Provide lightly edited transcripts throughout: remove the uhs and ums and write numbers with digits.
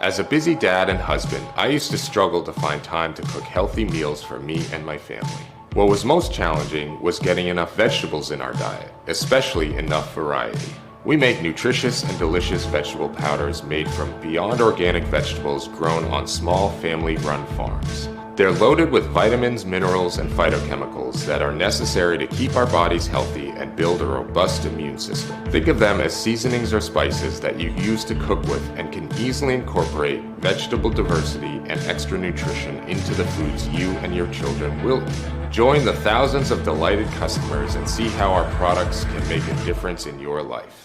As a busy dad and husband, I used to struggle to find time to cook healthy meals for me and my family. What was most challenging was getting enough vegetables in our diet, especially enough variety. We make nutritious and delicious vegetable powders made from beyond organic vegetables grown on small family-run farms. They're loaded with vitamins, minerals, and phytochemicals that are necessary to keep our bodies healthy and build a robust immune system. Think of them as seasonings or spices that you use to cook with and can easily incorporate vegetable diversity and extra nutrition into the foods you and your children will eat. Join the thousands of delighted customers and see how our products can make a difference in your life.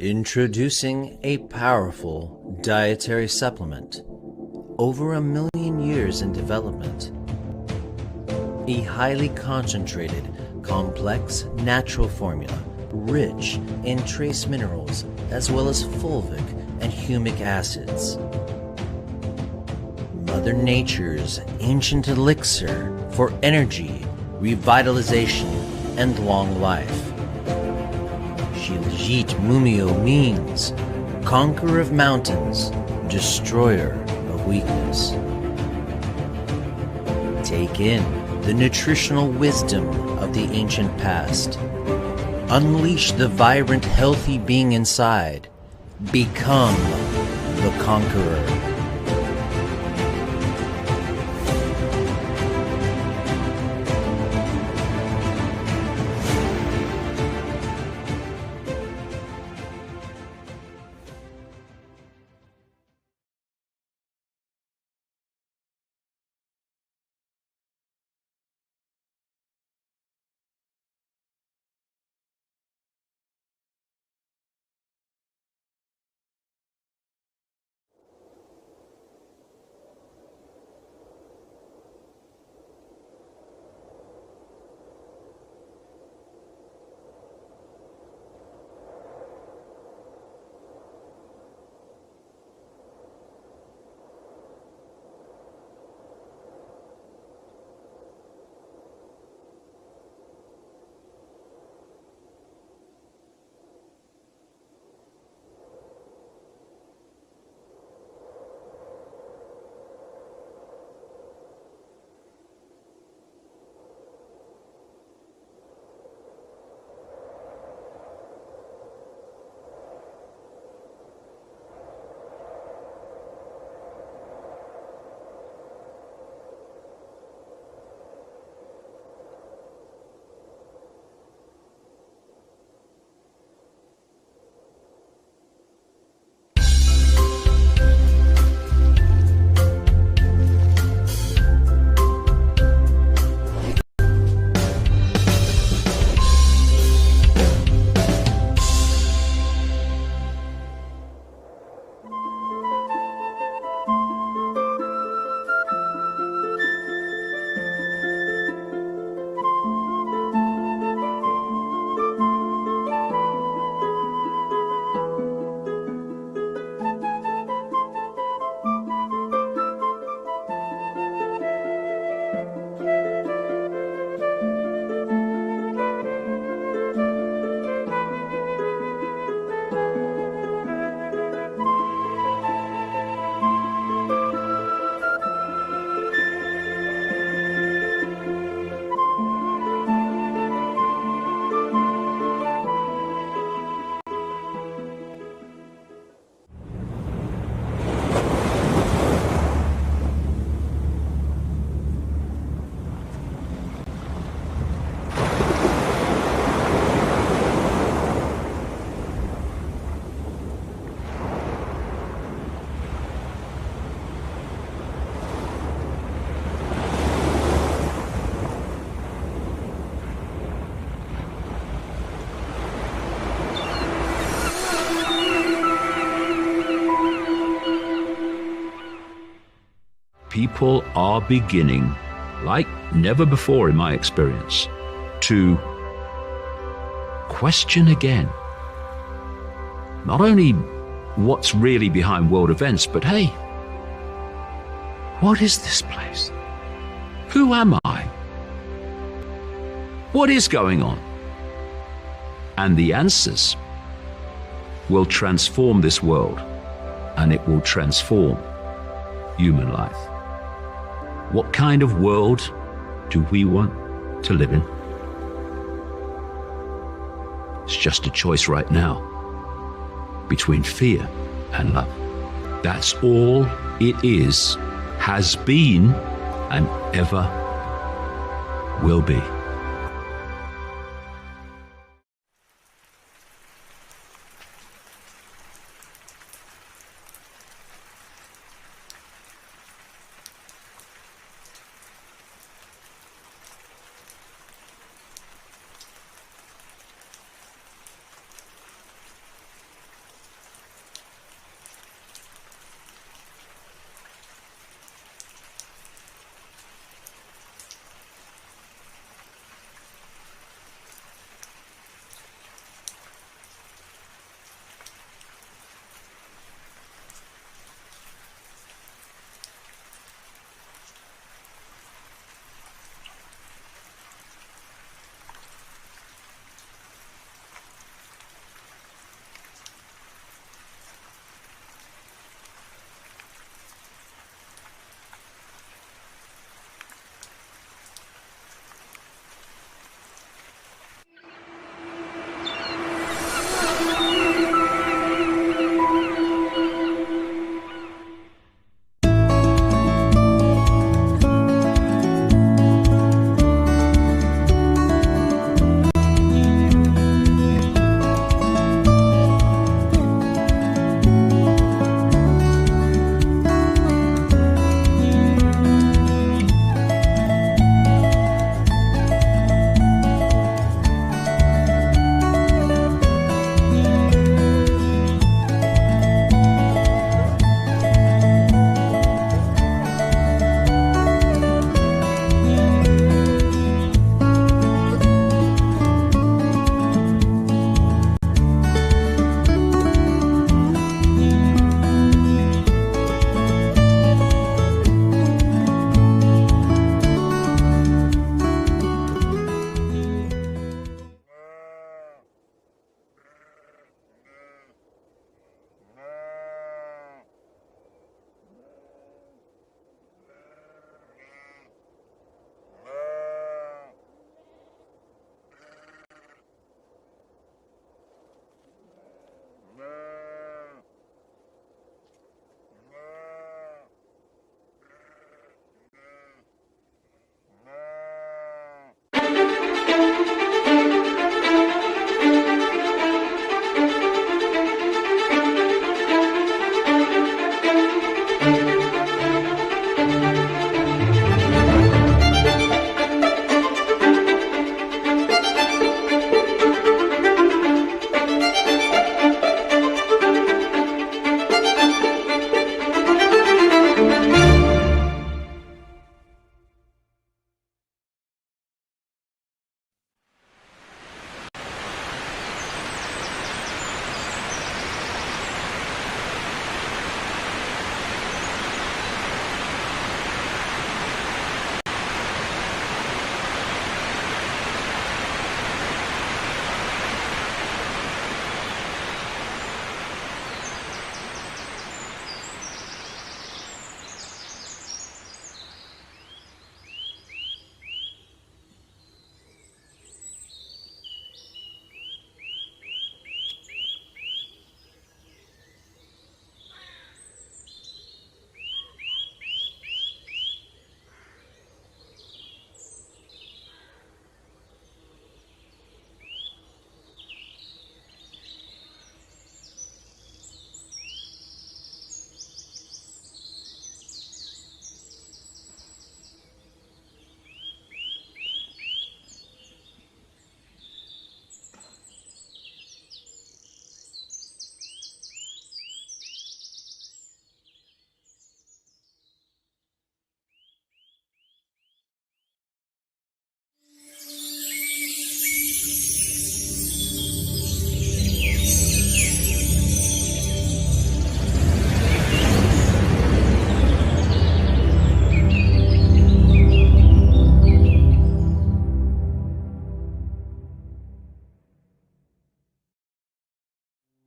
Introducing a powerful dietary supplement, over 1,000,000 years in development. A highly concentrated, complex, natural formula, rich in trace minerals as well as fulvic and humic acids. Mother Nature's ancient elixir for energy, revitalization, and long life. Shilajit Mumio means conqueror of mountains, destroyer of weakness. Take in the nutritional wisdom of the ancient past. Unleash the vibrant, healthy being inside. Become the conqueror. people are beginning, like never before in my experience, to question again not only what's really behind world events, but hey, what is this place? Who am I? What is going on? And the answers will transform this world, and it will transform human life. What kind of world do we want to live in? It's just a choice right now between fear and love. That's all it is, has been, and ever will be.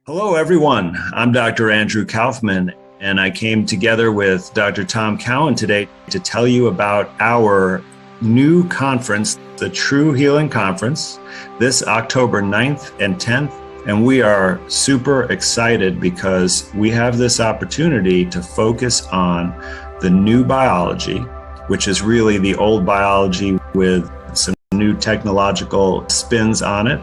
Hello, everyone. I'm Dr. Andrew Kaufman, and I came together with Dr. Tom Cowan today to tell you about our new conference, the True Healing Conference, this October 9th and 10th. And we are super excited because we have this opportunity to focus on the new biology, which is really the old biology with some new technological spins on it.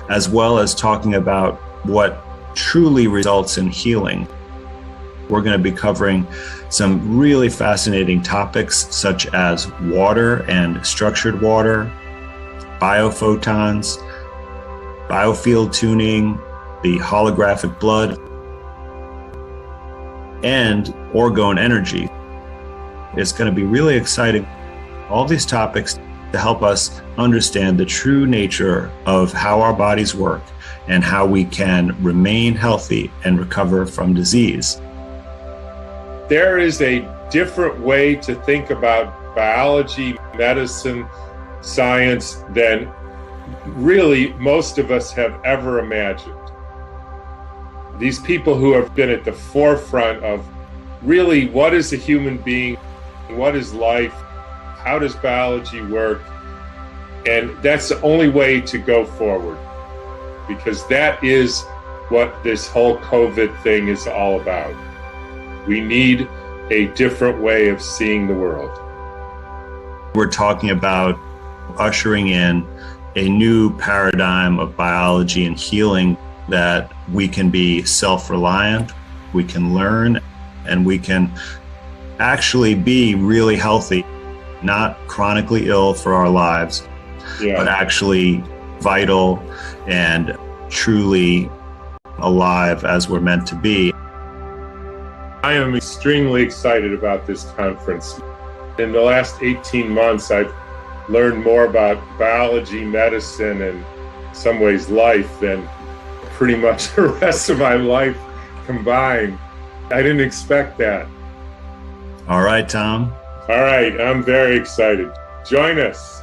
As well as talking about what truly results in healing. We're going to be covering some really fascinating topics such as water and structured water, biophotons, biofield tuning, the holographic blood, and orgone energy. It's going to be really exciting. All these topics to help us understand the true nature of how our bodies work and how we can remain healthy and recover from disease. There is a different way to think about biology, medicine, science than really most of us have ever imagined. These people who have been at the forefront of really what is a human being, what is life, how does biology work? And that's the only way to go forward, because that is what this whole COVID thing is all about. We need a different way of seeing the world. We're talking about ushering in a new paradigm of biology and healing that we can be self-reliant, we can learn, and we can actually be really healthy. Not chronically ill for our lives, but actually vital and truly alive as we're meant to be. I am extremely excited about this conference. In the last 18 months, I've learned more about biology, medicine, and in some ways life than pretty much the rest of my life combined. I didn't expect that. All right, Tom. All right, I'm very excited. Join us.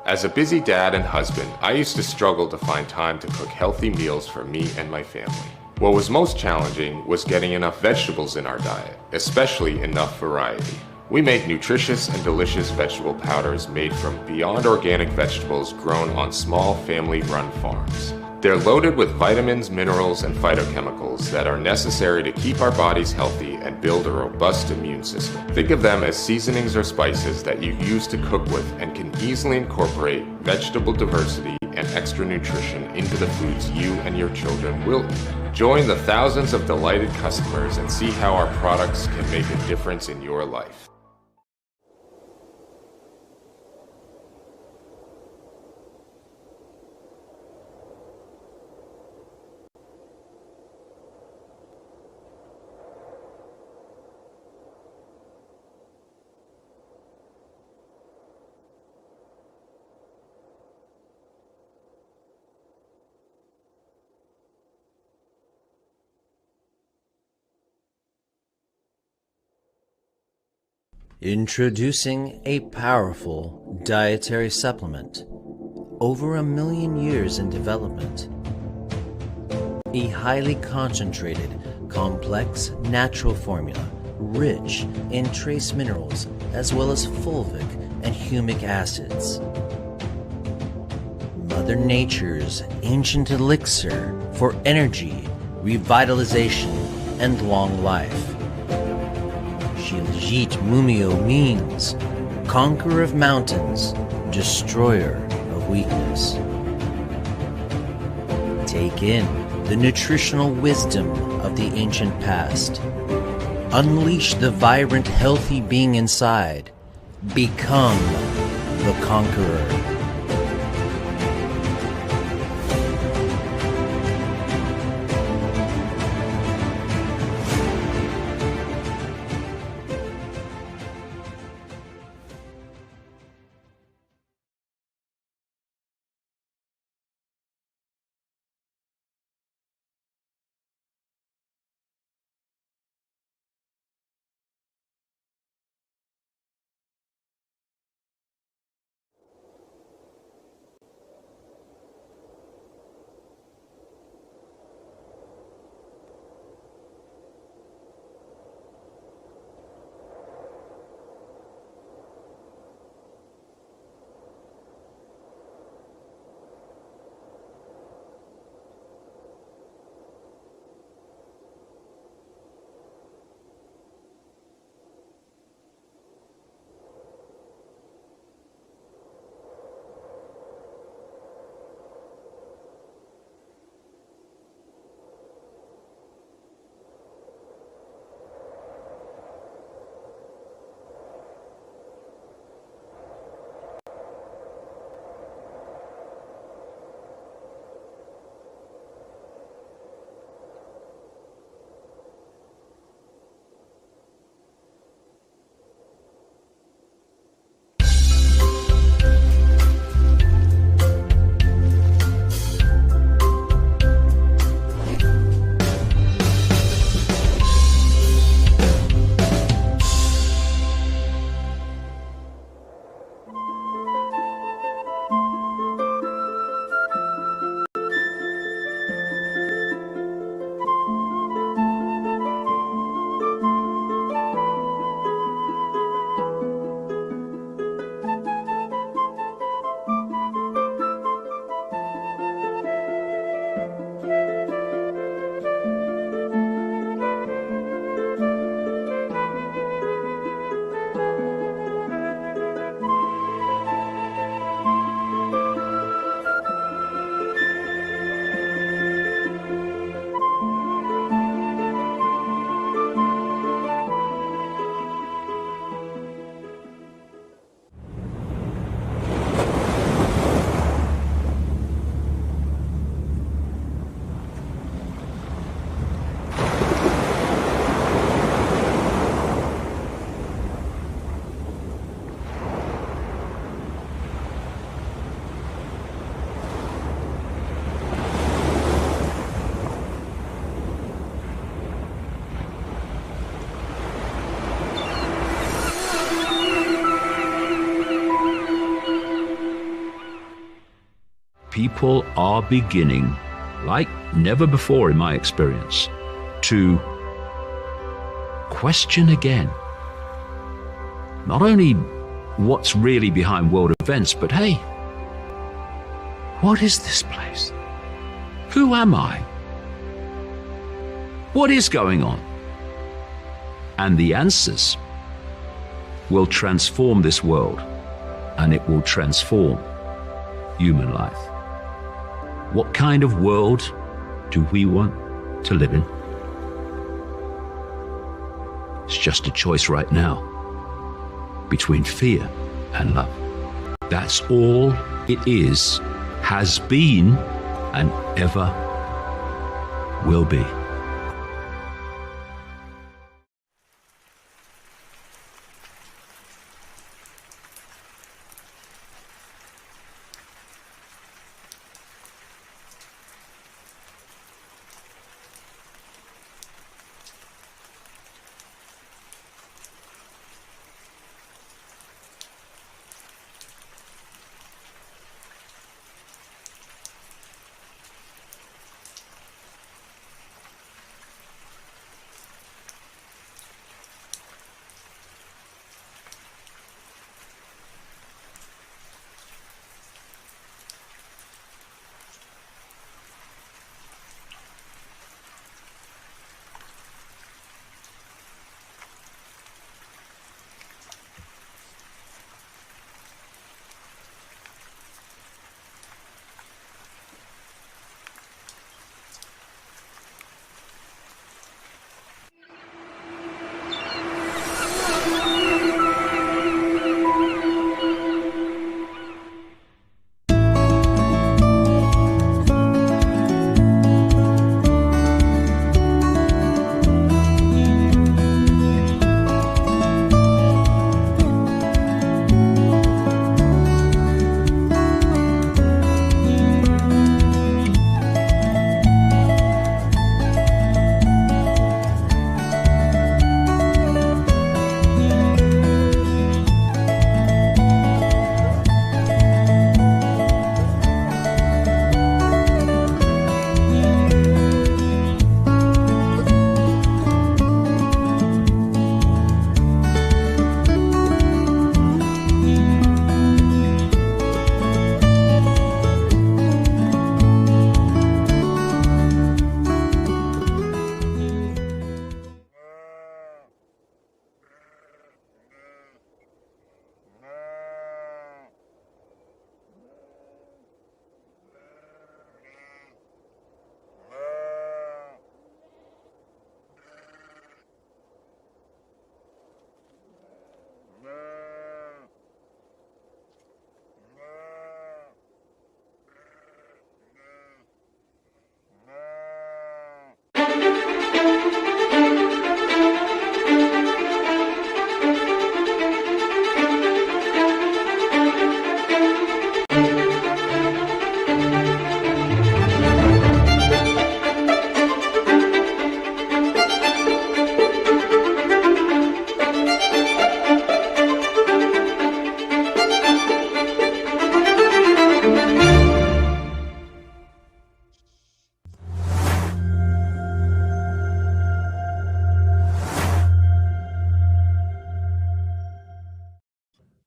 As a busy dad and husband, I used to struggle to find time to cook healthy meals for me and my family. What was most challenging was getting enough vegetables in our diet, especially enough variety. We make nutritious and delicious vegetable powders made from beyond organic vegetables grown on small family-run farms. They're loaded with vitamins, minerals, and phytochemicals that are necessary to keep our bodies healthy and build a robust immune system. Think of them as seasonings or spices that you use to cook with and can easily incorporate vegetable diversity and extra nutrition into the foods you and your children will eat. Join the thousands of delighted customers and see how our products can make a difference in your life. Introducing a powerful dietary supplement, over 1 million years in development. A highly concentrated, complex, natural formula, rich in trace minerals as well as fulvic and humic acids. Mother Nature's ancient elixir for energy, revitalization, and long life. Shiljit Mumio means conqueror of mountains, destroyer of weakness. Take in the nutritional wisdom of the ancient past. Unleash the vibrant, healthy being inside. Become the conqueror. people are beginning, like never before in my experience, to question again, not only what's really behind world events, but hey, what is this place? Who am I? What is going on? And the answers will transform this world, and it will transform human life. What kind of world do we want to live in? It's just a choice right now between fear and love. That's all it is, has been, and ever will be.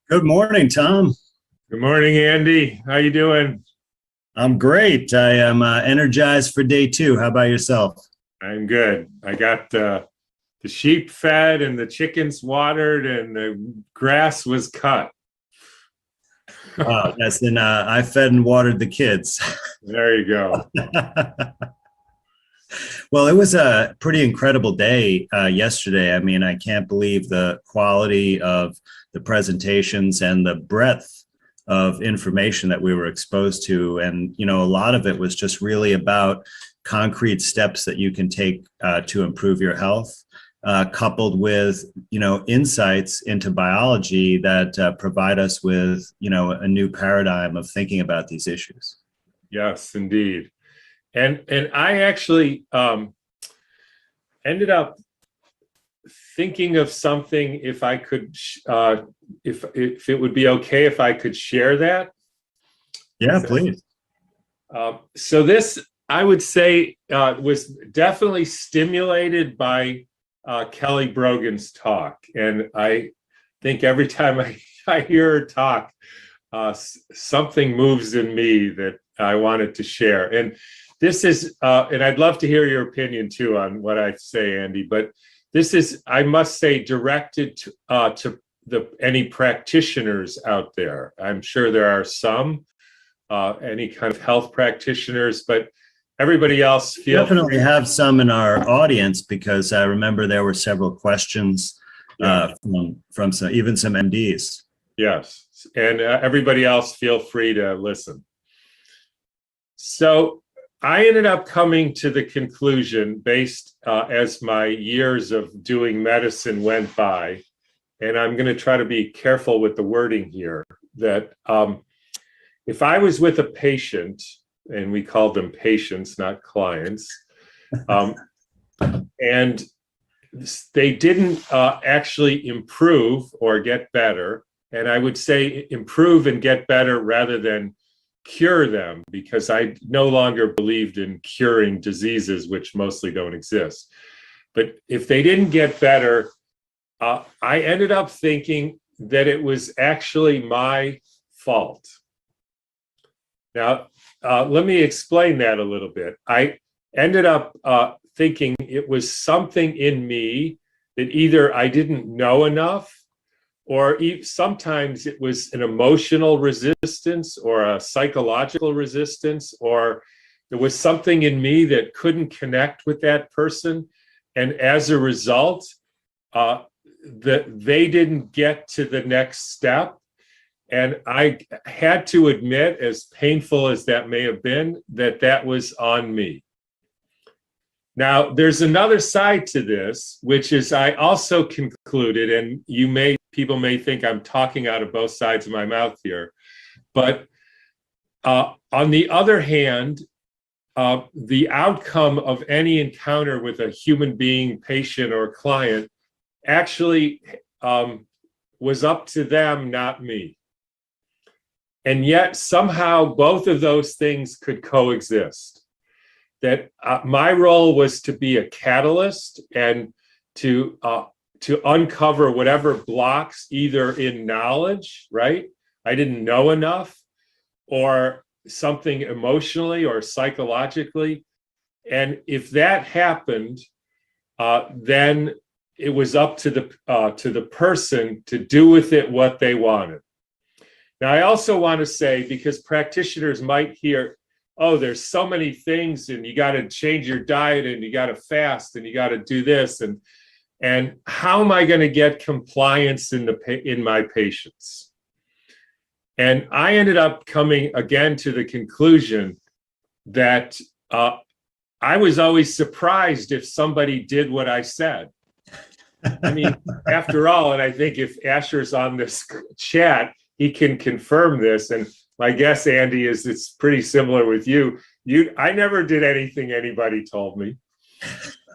Good morning, Tom. Good morning, Andy. How you doing? I'm great. I am energized for day 2. How about yourself? I'm good. I got the sheep fed and the chickens watered and the grass was cut. Yes, and I fed and watered the kids. There you go. Well, it was a pretty incredible day yesterday. I mean, I can't believe the quality of the presentations and the breadth of information that we were exposed to. And, you know, a lot of it was just really about concrete steps that you can take to improve your health, coupled with, you know, insights into biology that provide us with, you know, a new paradigm of thinking about these issues. Yes, indeed. And I actually ended up thinking of something, if I could, if it would be okay if I could share that. Yeah, please. So this, I would say, was definitely stimulated by Kelly Brogan's talk. And I think every time I hear her talk, something moves in me that I wanted to share. And this is, and I'd love to hear your opinion too on what I say, Andy, but this is, I must say, directed to any practitioners out there. I'm sure there are some, any kind of health practitioners, but everybody else feel definitely free. have some in our audience, because I remember there were several questions from some, even some MDs. Yes, and everybody else feel free to listen. So I ended up coming to the conclusion, based as my years of doing medicine went by, and I'm going to try to be careful with the wording here, that if I was with a patient, and we called them patients, not clients, and they didn't actually improve or get better, and I would say improve and get better rather than cure them, because I no longer believed in curing diseases which mostly don't exist. But if they didn't get better, I ended up thinking that it was actually my fault. Now, let me explain that a little bit. I ended up thinking it was something in me that either I didn't know enough, or sometimes it was an emotional resistance or a psychological resistance, or there was something in me that couldn't connect with that person. And as a result, they didn't get to the next step. And I had to admit, as painful as that may have been, that that was on me. Now, there's another side to this, which is I also concluded, and people may think I'm talking out of both sides of my mouth here, but on the other hand, the outcome of any encounter with a human being, patient or client, actually was up to them, not me. And yet somehow both of those things could coexist. That my role was to be a catalyst and to uncover whatever blocks, either in knowledge, right? I didn't know enough, or something emotionally or psychologically. And if that happened, then it was up to the person to do with it what they wanted. Now, I also want to say, because practitioners might hear, oh, there's so many things, and you got to change your diet, and you got to fast, and you got to do this, and how am I going to get compliance in my patients? And I ended up coming again to the conclusion that I was always surprised if somebody did what I said. I mean, after all, and I think if Asher's on this chat, he can confirm this. And my guess, Andy, is it's pretty similar with you. I never did anything anybody told me.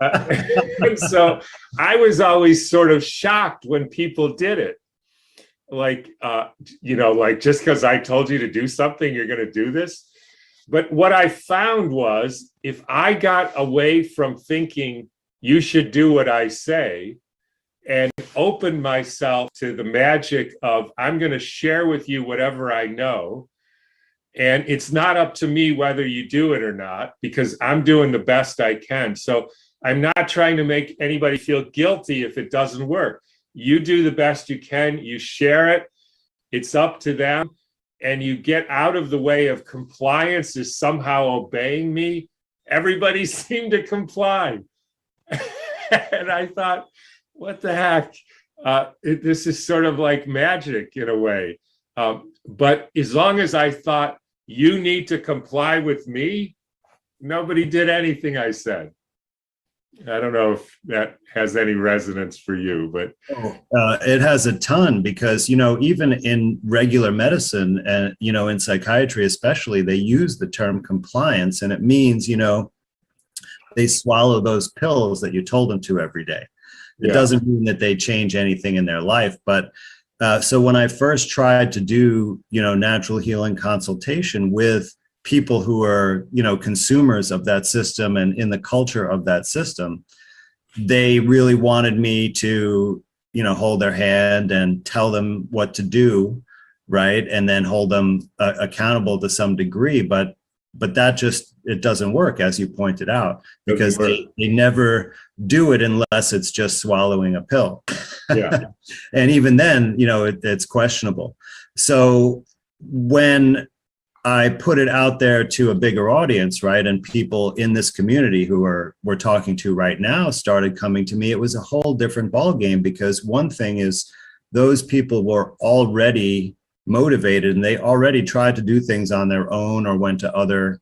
And so I was always sort of shocked when people did it. Like, like, just because I told you to do something, you're going to do this. But what I found was, if I got away from thinking you should do what I say, and open myself to the magic of, I'm going to share with you whatever I know, and it's not up to me whether you do it or not, because I'm doing the best I can. So I'm not trying to make anybody feel guilty if it doesn't work. You do the best you can, you share it, it's up to them, and you get out of the way of compliance is somehow obeying me. Everybody seemed to comply. And I thought, what the heck? This is sort of like magic in a way. But as long as I thought, you need to comply with me, nobody did anything I said. I don't know if that has any resonance for you, but it has a ton, because even in regular medicine and in psychiatry especially, they use the term compliance, and it means they swallow those pills that you told them to every day. It doesn't mean that they change anything in their life. But so when I first tried to do natural healing consultation with people who are, consumers of that system and in the culture of that system, they really wanted me to, hold their hand and tell them what to do, right? And then hold them accountable to some degree. But that just, it doesn't work, as you pointed out, because they never do it unless it's just swallowing a pill. Yeah. And even then, it's questionable. So when I put it out there to a bigger audience, right, and people in this community who we're talking to right now started coming to me, it was a whole different ballgame, because one thing is those people were already motivated and they already tried to do things on their own or went to other,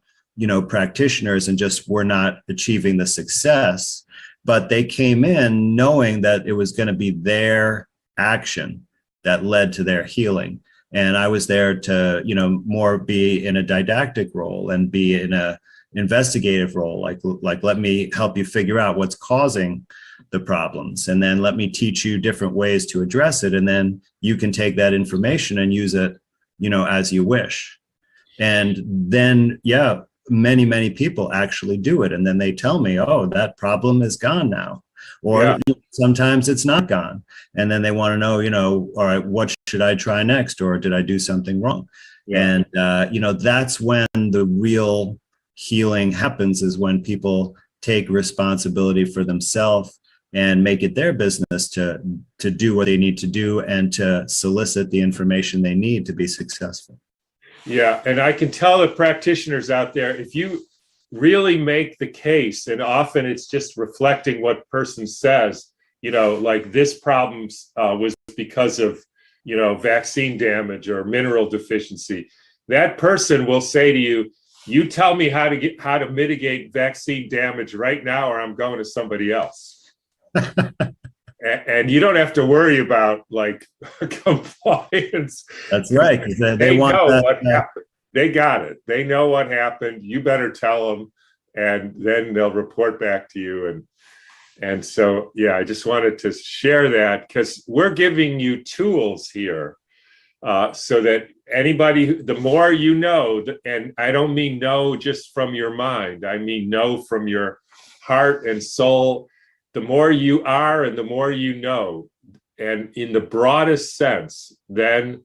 practitioners and just were not achieving the success. But they came in knowing that it was going to be their action that led to their healing. And I was there to, more be in a didactic role and be in a investigative role, like let me help you figure out what's causing the problems, and then let me teach you different ways to address it, and then you can take that information and use it, as you wish. And then, yeah, many people actually do it, and then they tell me, oh, that problem is gone now. Or sometimes it's not gone. And then they want to know, all right, what should I try next? Or did I do something wrong? Yeah. And, that's when the real healing happens, is when people take responsibility for themselves and make it their business to do what they need to do and to solicit the information they need to be successful. Yeah. And I can tell the practitioners out there, if you really make the case, and often it's just reflecting what person says, like this problem was because of, vaccine damage or mineral deficiency. That person will say to you, you tell me how to mitigate vaccine damage right now, or I'm going to somebody else. And you don't have to worry about compliance. That's right. They want know what happened. They got it. They know what happened. You better tell them, and then they'll report back to you. And so, yeah, I just wanted to share that, because we're giving you tools here so that anybody, the more you know, and I don't mean know just from your mind, I mean know from your heart and soul. The more you are and the more you know, and in the broadest sense, then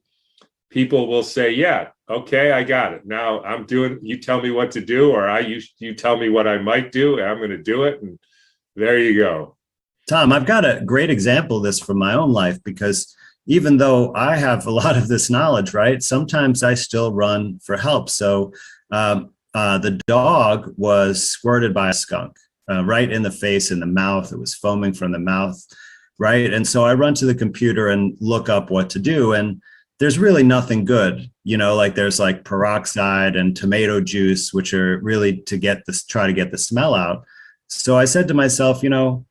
people will say, yeah, okay, I got it. Now I'm doing, you tell me what to do, or you tell me what I might do, and I'm going to do it. And there you go. Tom, I've got a great example of this from my own life, because even though I have a lot of this knowledge, right, sometimes I still run for help. So the dog was squirted by a skunk right in the face and the mouth. It was foaming from the mouth, right? And so I run to the computer and look up what to do. And there's really nothing good, there's like peroxide and tomato juice, which are really to try to get the smell out. So I said to myself, well,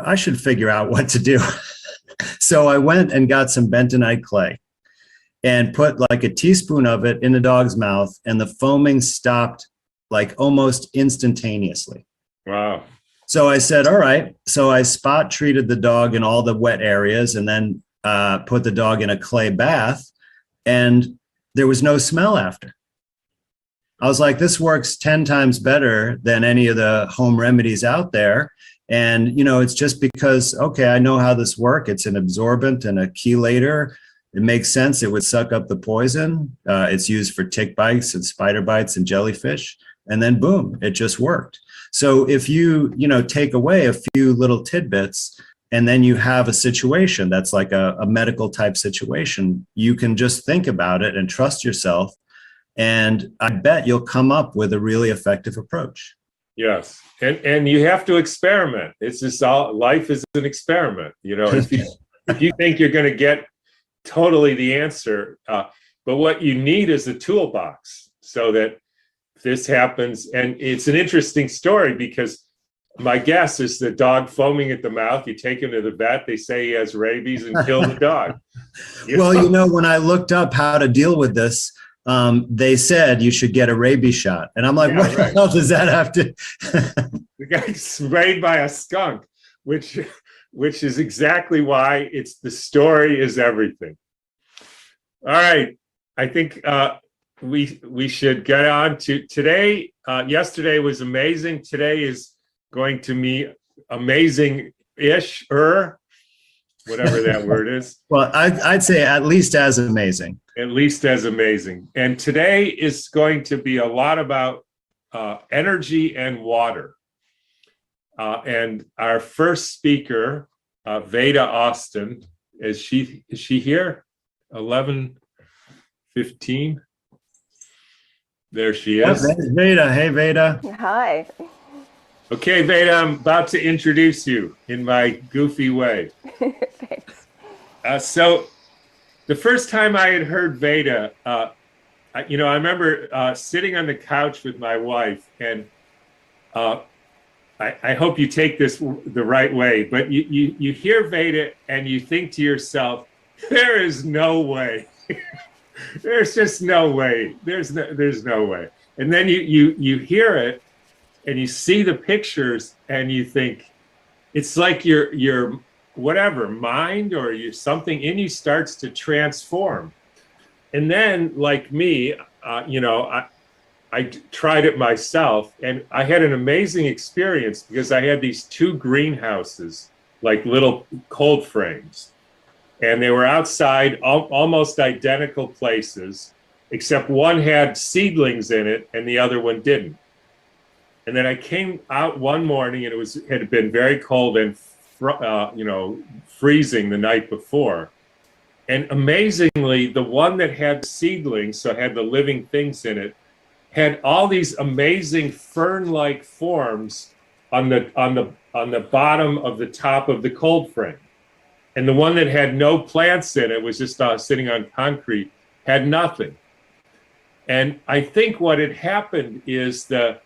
I should figure out what to do. So I went and got some bentonite clay and put like a teaspoon of it in the dog's mouth, and the foaming stopped like almost instantaneously. Wow. So I said, all right. So I spot treated the dog in all the wet areas, and then put the dog in a clay bath, and there was no smell after. I was like, this works 10 times better than any of the home remedies out there. And, it's just because, okay, I know how this works. It's an absorbent and a chelator. It makes sense. It would suck up the poison. It's used for tick bites and spider bites and jellyfish. And then boom, it just worked. So if you, take away a few little tidbits, and then you have a situation that's like a medical type situation, you can just think about it and trust yourself. And I bet you'll come up with a really effective approach. Yes. And you have to experiment. It's just life is an experiment. If you think you're going to get totally the answer, but what you need is a toolbox, so that if this happens, and it's an interesting story, because my guess is the dog foaming at the mouth, you take him to the vet, they say he has rabies, and kill the dog. Well, when I looked up how to deal with this, they said you should get a rabies shot. And I'm like, what the hell does that have to? The guy's sprayed by a skunk, which is exactly why the story is everything. All right. I think we should get on to today. Yesterday was amazing. Today is going to be amazing-ish, whatever that word is. Well, I'd say at least as amazing. At least as amazing. And today is going to be a lot about energy and water. And our first speaker, Veda Austin, is she here? 11:15. There she is. Yep, Veda. Hey, Veda. Hi. Okay, Veda, I'm about to introduce you in my goofy way. Thanks. So the first time I had heard Veda, I remember sitting on the couch with my wife, and I hope you take this the right way, but you hear Veda and you think to yourself, there is no way. There's just no way. There's no way. And then you hear it and you see the pictures and you think, it's like your whatever mind or something in you starts to transform. And then, like me, I tried it myself, and I had an amazing experience because I had these two greenhouses, like little cold frames, and they were outside, almost identical places, except one had seedlings in it and the other one didn't. And then I came out one morning, and it had been very cold and freezing the night before. And amazingly, the one that had seedlings, so had the living things in it, had all these amazing fern-like forms on the bottom of the top of the cold frame. And the one that had no plants in it, was just sitting on concrete, had nothing. And I think what had happened is the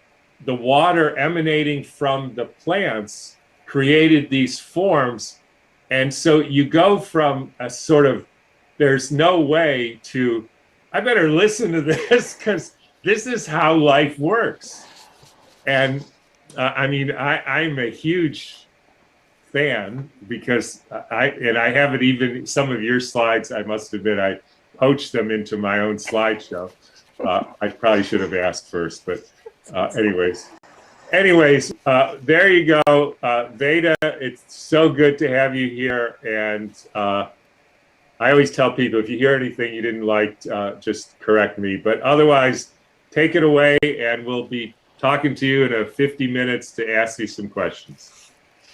water emanating from the plants created these forms. And so you go from a sort of, there's no way, to, I better listen to this because this is how life works. And I'm a huge fan because I haven't even, some of your slides, I must admit, I poached them into my own slideshow. I probably should have asked first, but anyways, there you go. Veda, it's so good to have you here. And I always tell people, if you hear anything you didn't like, just correct me. But otherwise, take it away, and we'll be talking to you in 50 minutes to ask you some questions.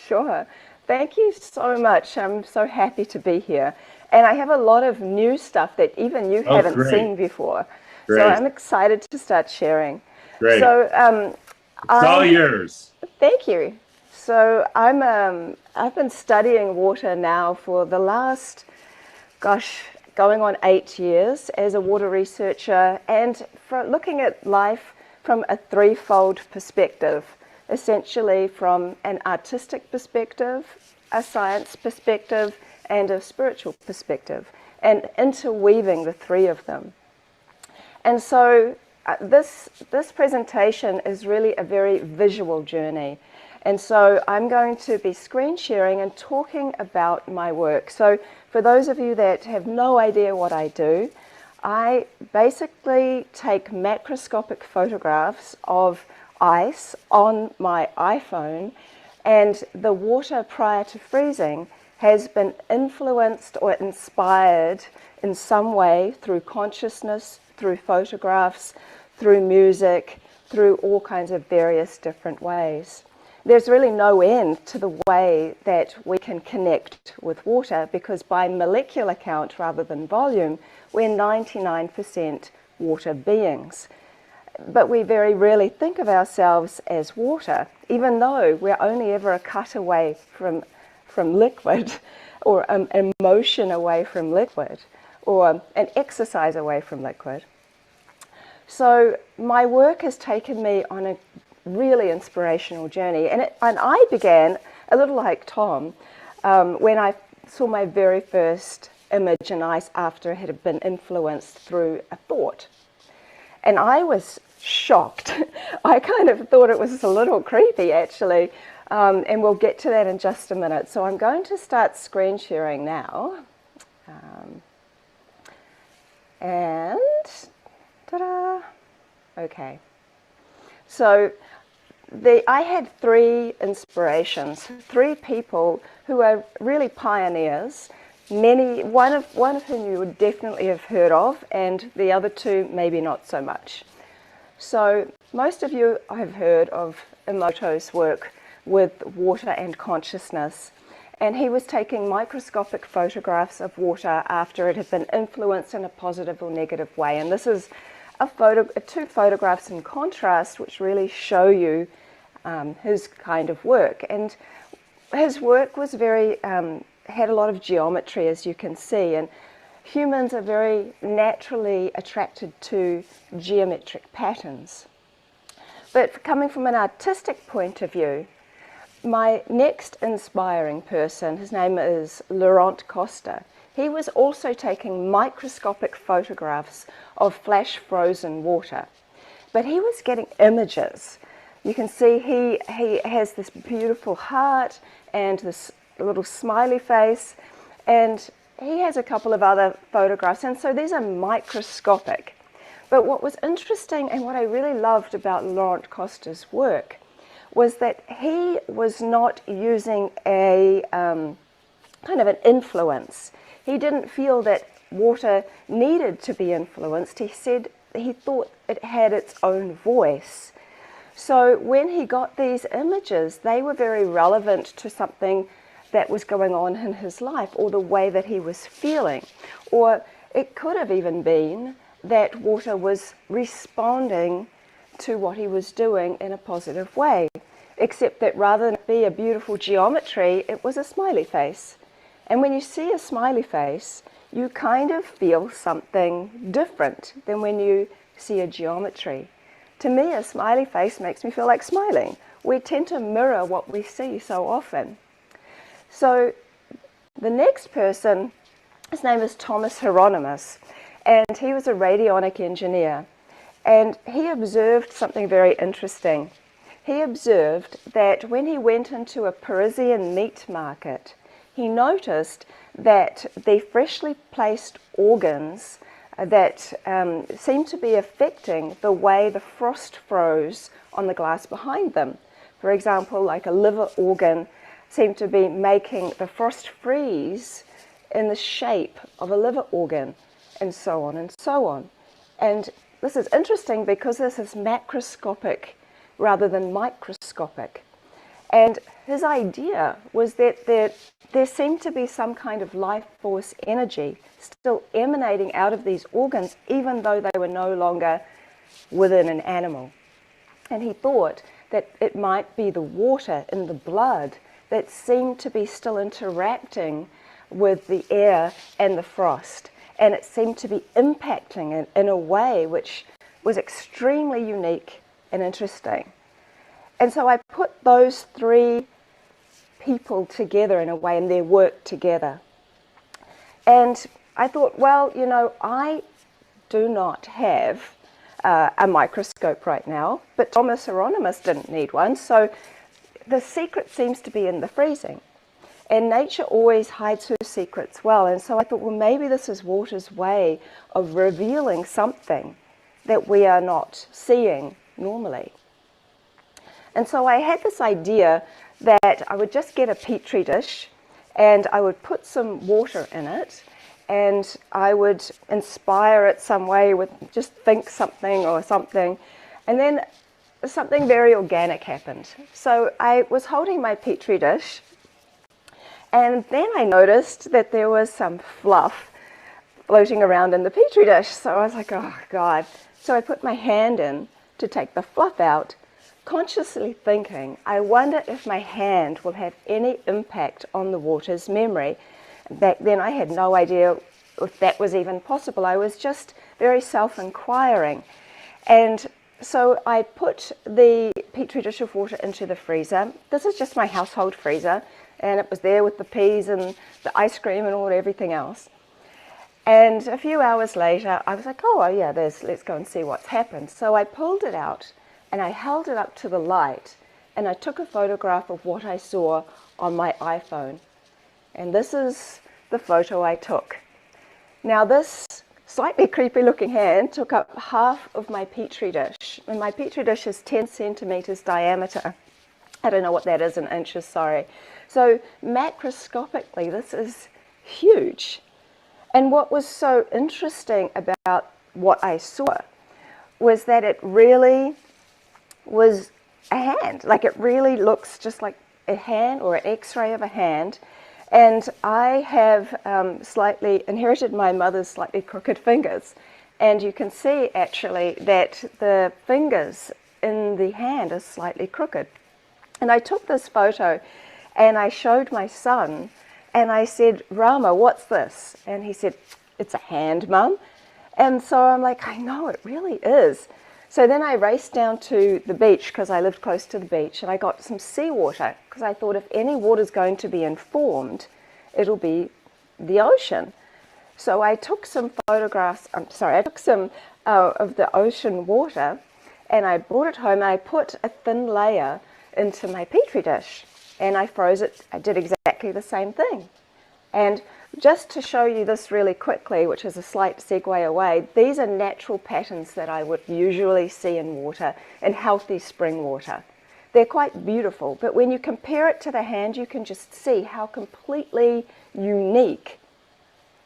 Sure. Thank you so much. I'm so happy to be here. And I have a lot of new stuff that even you haven't seen before. Great. So I'm excited to start sharing. Great. So it's all yours. Thank you. So I've been studying water now for the last, going on 8 years as a water researcher, and looking at life from a threefold perspective, essentially from an artistic perspective, a science perspective, and a spiritual perspective, and interweaving the three of them. And so this presentation is really a very visual journey. And so I'm going to be screen sharing and talking about my work. So for those of you that have no idea what I do, I basically take macroscopic photographs of ice on my iPhone, and the water prior to freezing has been influenced or inspired in some way through consciousness, through photographs, through music, through all kinds of various different ways. There's really no end to the way that we can connect with water, because by molecular count rather than volume, we're 99% water beings. But we very rarely think of ourselves as water, even though we're only ever a cut away from liquid, or an emotion away from liquid, or an exercise away from liquid. So my work has taken me on a really inspirational journey, and I began a little like Tom when I saw my very first image in ice after it had been influenced through a thought, and I was shocked. I kind of thought it was a little creepy, actually, and we'll get to that in just a minute. So I'm going to start screen sharing now, and ta-da! Okay. So I had three inspirations, three people who are really pioneers, one of whom you would definitely have heard of, and the other two maybe not so much. So most of you have heard of Emoto's work with water and consciousness, and he was taking microscopic photographs of water after it had been influenced in a positive or negative way. And this is two photographs in contrast which really show you his kind of work. And his work was had a lot of geometry, as you can see, and humans are very naturally attracted to geometric patterns. But coming from an artistic point of view, my next inspiring person, his name is Laurent Costa. He was also taking microscopic photographs of flash frozen water, but he was getting images. You can see he has this beautiful heart and this little smiley face, and he has a couple of other photographs, and so these are microscopic. But what was interesting and what I really loved about Laurent Costa's work was that he was not using a kind of an influence. He didn't feel that water needed to be influenced. He thought it had its own voice. So when he got these images, they were very relevant to something that was going on in his life or the way that he was feeling. Or it could have even been that water was responding to what he was doing in a positive way, except that rather than be a beautiful geometry, it was a smiley face. And when you see a smiley face, you kind of feel something different than when you see a geometry. To me, a smiley face makes me feel like smiling. We tend to mirror what we see so often. So the next person, his name is Thomas Hieronymus, and he was a radionic engineer. And he observed something very interesting. He observed that when he went into a Parisian meat market, he noticed that the freshly placed organs that seemed to be affecting the way the frost froze on the glass behind them. For example, like a liver organ seemed to be making the frost freeze in the shape of a liver organ, and so on and so on. And this is interesting because this is macroscopic rather than microscopic. And his idea was that there seemed to be some kind of life force energy still emanating out of these organs, even though they were no longer within an animal. And he thought that it might be the water in the blood that seemed to be still interacting with the air and the frost. And it seemed to be impacting it in a way which was extremely unique and interesting. And so I put those three people together in a way, and their work together. And I thought, well, you know, I do not have a microscope right now, but Thomas Hieronymus didn't need one, so the secret seems to be in the freezing. And nature always hides her secrets well, and so I thought, well, maybe this is water's way of revealing something that we are not seeing normally. And so I had this idea that I would just get a petri dish and I would put some water in it, and I would inspire it some way with just think something or something, and then something very organic happened. So I was holding my petri dish, and then I noticed that there was some fluff floating around in the petri dish. So I was like, oh God. So I put my hand in to take the fluff out, consciously thinking, I wonder if my hand will have any impact on the water's memory. Back then I had no idea if that was even possible. I was just very self-inquiring. And so I put the petri dish of water into the freezer. This is just my household freezer, and it was there with the peas and the ice cream and everything else. And a few hours later, I was like, oh yeah, let's go and see what's happened. So I pulled it out and I held it up to the light, and I took a photograph of what I saw on my iPhone. And this is the photo I took. Now this slightly creepy looking hand took up half of my petri dish. And my petri dish is 10 centimeters diameter. I don't know what that is in inches, sorry. So macroscopically, this is huge. And what was so interesting about what I saw was that it really was a hand. Like, it really looks just like a hand or an x-ray of a hand. And I have slightly inherited my mother's slightly crooked fingers. And you can see actually that the fingers in the hand are slightly crooked. And I took this photo and I showed my son and I said, Rama, what's this? And he said, it's a hand, Mum. And so I'm like, I know, it really is. So then I raced down to the beach because I lived close to the beach, and I got some seawater because I thought if any water's going to be informed, it'll be the ocean. So I took some photographs, I took some of the ocean water and I brought it home and I put a thin layer into my petri dish and I froze it. I did exactly the same thing. And just to show you this really quickly, which is a slight segue away, these are natural patterns that I would usually see in water, in healthy spring water. They're quite beautiful, but when you compare it to the hand, you can just see how completely unique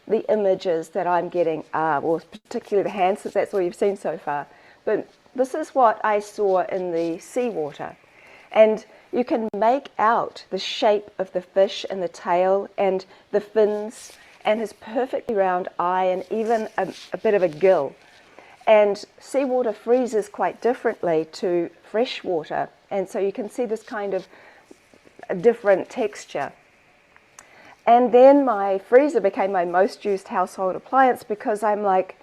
the images that I'm getting are, or particularly the hand, since that's all you've seen so far. But this is what I saw in the seawater. And you can make out the shape of the fish and the tail and the fins and his perfectly round eye and even a bit of a gill. And seawater freezes quite differently to fresh water, and so you can see this kind of a different texture. And then my freezer became my most used household appliance because I'm like,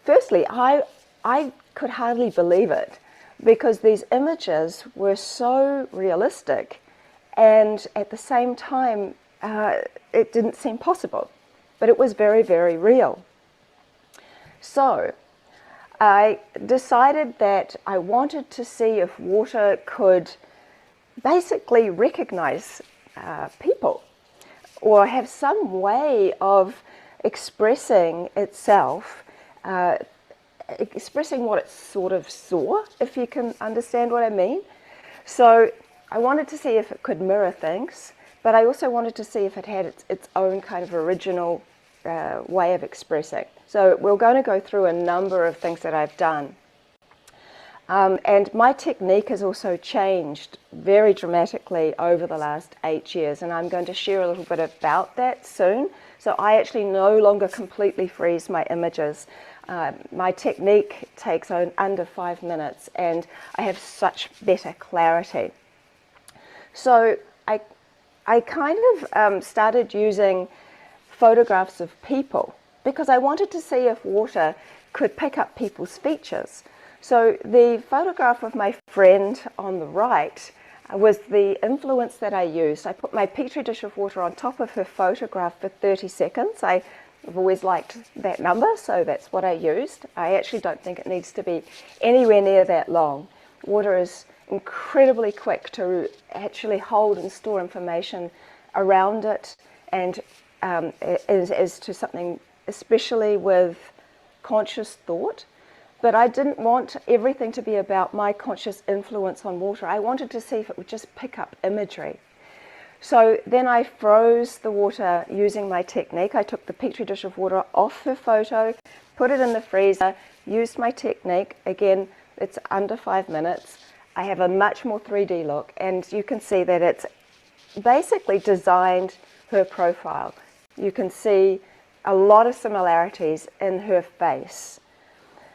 firstly, I could hardly believe it because these images were so realistic, and at the same time it didn't seem possible, but it was very, very real. So I decided that I wanted to see if water could basically recognize people or have some way of expressing itself, expressing what it sort of saw, if you can understand what I mean. So I wanted to see if it could mirror things, but I also wanted to see if it had its own kind of original way of expressing. So we're going to go through a number of things that I've done. And my technique has also changed very dramatically over the last 8 years, and I'm going to share a little bit about that soon. So I actually no longer completely freeze my images. My technique takes under 5 minutes, and I have such better clarity. So I kind of started using photographs of people because I wanted to see if water could pick up people's features. So the photograph of my friend on the right was the influence that I used. I put my petri dish of water on top of her photograph for 30 seconds. I've always liked that number, so that's what I used. I actually don't think it needs to be anywhere near that long. Water is incredibly quick to actually hold and store information around it, and as to something especially with conscious thought. But I didn't want everything to be about my conscious influence on water. I wanted to see if it would just pick up imagery. So then I froze the water using my technique. I took the petri dish of water off her photo, put it in the freezer, used my technique. Again, it's under 5 minutes. I have a much more 3D look, and you can see that it's basically designed her profile. You can see a lot of similarities in her face.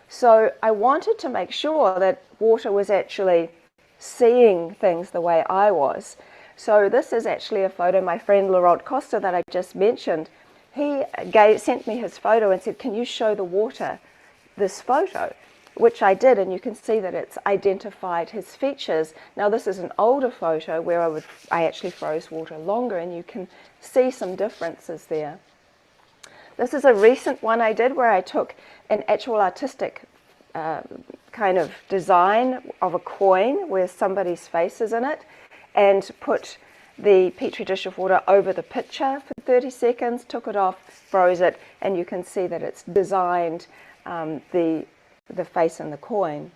So I wanted to make sure that water was actually seeing things the way I was. So this is actually a photo, my friend Laurent Costa that I just mentioned. He sent me his photo and said, can you show the water this photo? Which I did, and you can see that it's identified his features. Now this is an older photo where I actually froze water longer, and you can see some differences there. This is a recent one I did where I took an actual artistic kind of design of a coin where somebody's face is in it, and put the petri dish of water over the pitcher for 30 seconds, took it off, froze it, and you can see that it's designed the face and the coin.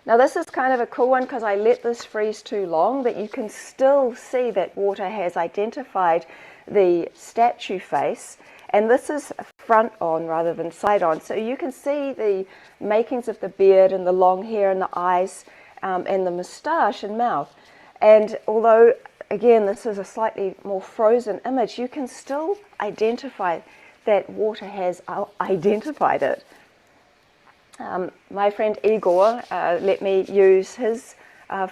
Now this is kind of a cool one because I let this freeze too long, but you can still see that water has identified the statue face, and this is front on rather than side on, so you can see the makings of the beard and the long hair and the eyes and the moustache and mouth. And although again this is a slightly more frozen image, you can still identify that water has identified it. My friend Igor let me use his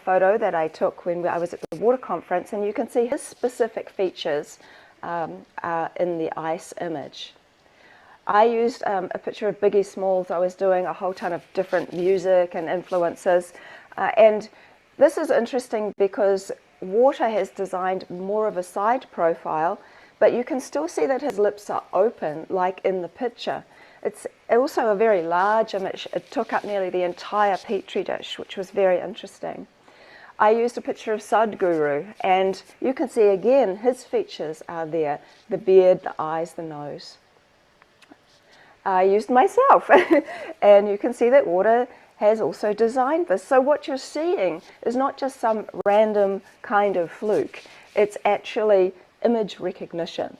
photo that I took when I was at the water conference, and you can see his specific features in the ice image. I used a picture of Biggie Smalls. I was doing a whole ton of different music and influences, and this is interesting because water has designed more of a side profile, but you can still see that his lips are open like in the picture. It's also a very large image. It took up nearly the entire petri dish, which was very interesting. I used a picture of Sadhguru, and you can see again his features are there, the beard, the eyes, the nose. I used myself, and you can see that water has also designed this. So what you're seeing is not just some random kind of fluke, it's actually image recognition.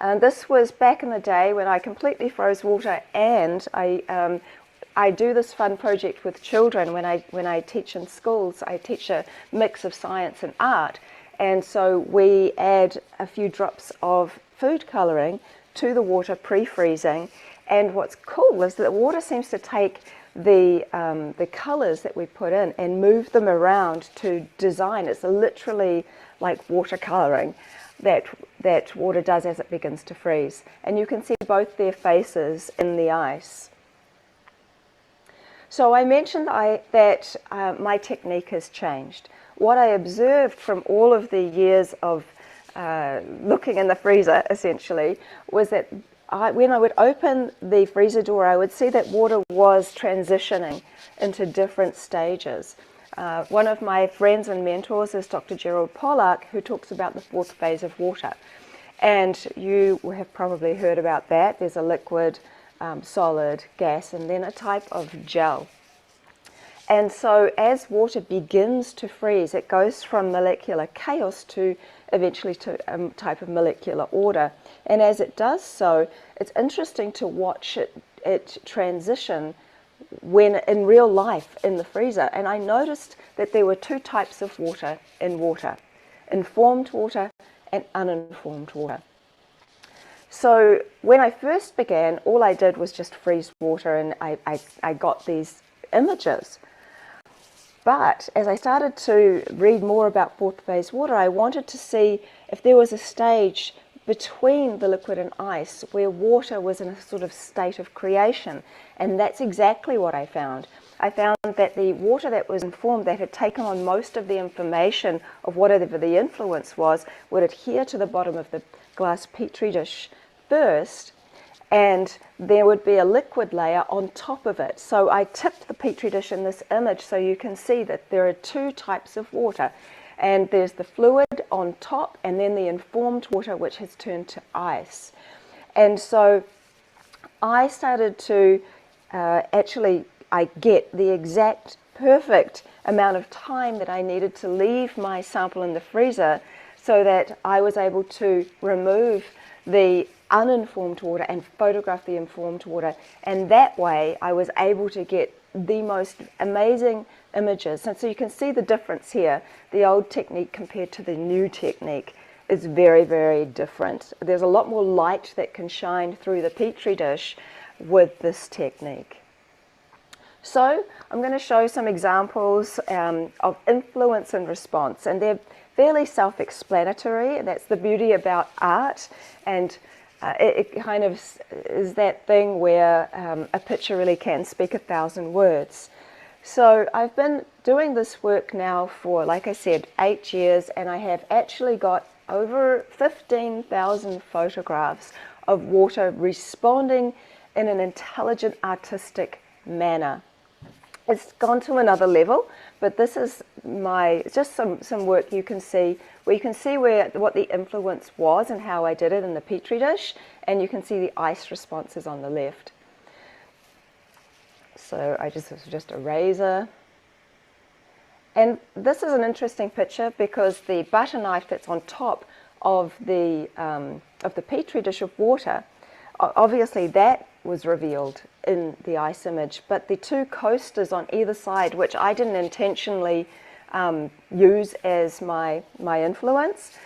And this was back in the day when I completely froze water, and I do this fun project with children when I teach in schools. I teach a mix of science and art, and so we add a few drops of food colouring to the water pre-freezing. And what's cool is that the water seems to take the colours that we put in and move them around to design. It's literally like water colouring that water does as it begins to freeze. And you can see both their faces in the ice. So I mentioned that my technique has changed. What I observed from all of the years of looking in the freezer, essentially, was that when I would open the freezer door, I would see that water was transitioning into different stages. One of my friends and mentors is Dr. Gerald Pollack, who talks about the fourth phase of water. And you have probably heard about that. There's a liquid, solid, gas, and then a type of gel. And so as water begins to freeze, it goes from molecular chaos to eventually to a type of molecular order. And as it does so, it's interesting to watch it transition when in real life in the freezer. And I noticed that there were two types of water in water: informed water and uninformed water. So when I first began, all I did was just freeze water, and I got these images. But as I started to read more about fourth phase water, I wanted to see if there was a stage between the liquid and ice where water was in a sort of state of creation. And that's exactly what I found. I found that the water that was informed, that had taken on most of the information of whatever the influence was, would adhere to the bottom of the glass petri dish first, and there would be a liquid layer on top of it. So I tipped the petri dish in this image so you can see that there are two types of water. And there's the fluid on top, and then the informed water, which has turned to ice. And so I started to I get the exact perfect amount of time that I needed to leave my sample in the freezer so that I was able to remove the uninformed water and photograph the informed water. And that way I was able to get the most amazing images. And so you can see the difference here. The old technique compared to the new technique is very, very different. There's a lot more light that can shine through the petri dish with this technique. So I'm going to show some examples of influence and response, and they're fairly self-explanatory. That's the beauty about art, and it kind of is that thing where a picture really can speak 1,000 words. So I've been doing this work now for, like I said, 8 years, and I have actually got over 15,000 photographs of water responding in an intelligent, artistic manner. it's gone to another level, but this is just some work you can see, where you can see what the influence was and how I did it in the Petri dish, and you can see the ice responses on the left. So this is just a razor. And this is an interesting picture because the butter knife that's on top of the Petri dish of water, obviously that was revealed in the ice image, but the two coasters on either side, which I didn't intentionally use as my influence,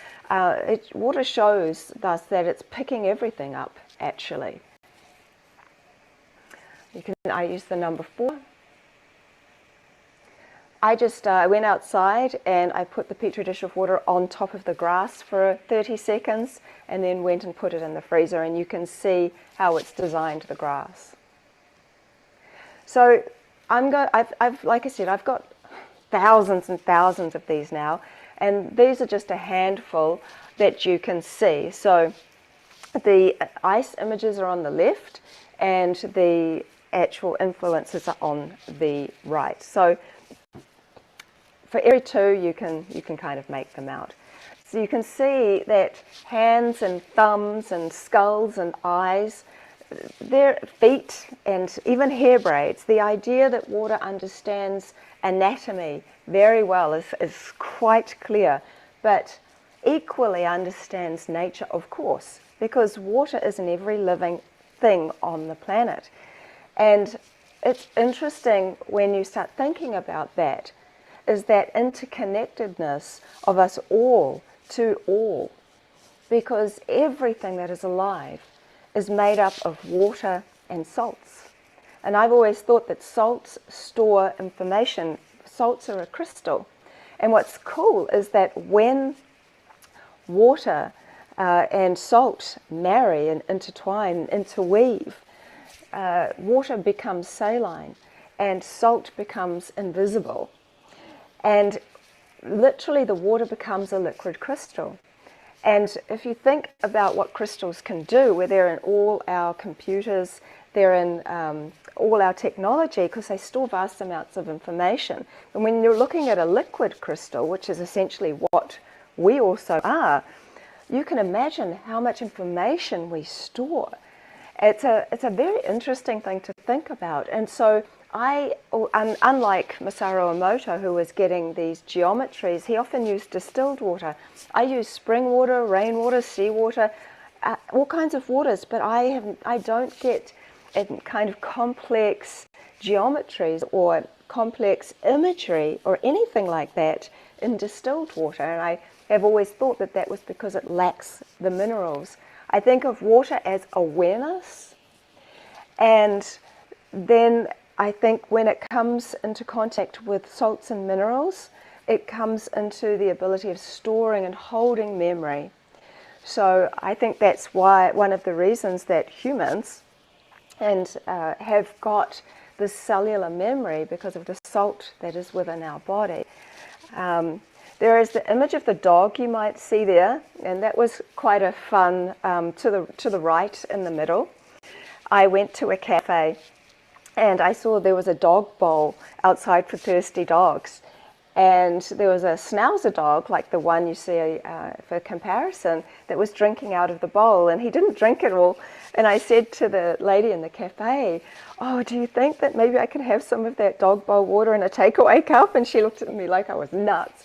water shows thus that it's picking everything up, actually. I use the number 4. I went outside and I put the Petri dish of water on top of the grass for 30 seconds and then went and put it in the freezer, and you can see how it's designed the grass. So like I said, I've got thousands and thousands of these now, and these are just a handful that you can see. So the ice images are on the left and the actual influences are on the right. So for every two, you can kind of make them out. So you can see that hands and thumbs and skulls and eyes, their feet and even hair braids, the idea that water understands anatomy very well is quite clear, but equally understands nature, of course, because water is in every living thing on the planet. And it's interesting when you start thinking about that, is that interconnectedness of us all to all, because everything that is alive is made up of water and salts. And I've always thought that salts store information. Salts are a crystal. And what's cool is that when water and salt marry and intertwine, interweave, water becomes saline and salt becomes invisible. And literally the water becomes a liquid crystal. And if you think about what crystals can do, where they're in all our computers, they're in all our technology, because they store vast amounts of information. And when you're looking at a liquid crystal, which is essentially what we also are, you can imagine how much information we store. It's a very interesting thing to think about. And so unlike Masaru Emoto, who was getting these geometries, he often used distilled water. I use spring water, rainwater, seawater, all kinds of waters, but I don't get kind of complex geometries or complex imagery or anything like that in distilled water. And I have always thought that that was because it lacks the minerals. I think of water as awareness, and then I think when it comes into contact with salts and minerals, it comes into the ability of storing and holding memory. So I think that's why one of the reasons that humans have got this cellular memory, because of the salt that is within our body. There is the image of the dog you might see there, and that was quite a fun to the right in the middle. I went to a cafe and I saw there was a dog bowl outside for thirsty dogs. And there was a schnauzer dog, like the one you see for comparison, that was drinking out of the bowl, and he didn't drink it all. And I said to the lady in the cafe, "Oh, do you think that maybe I could have some of that dog bowl water in a takeaway cup?" And she looked at me like I was nuts.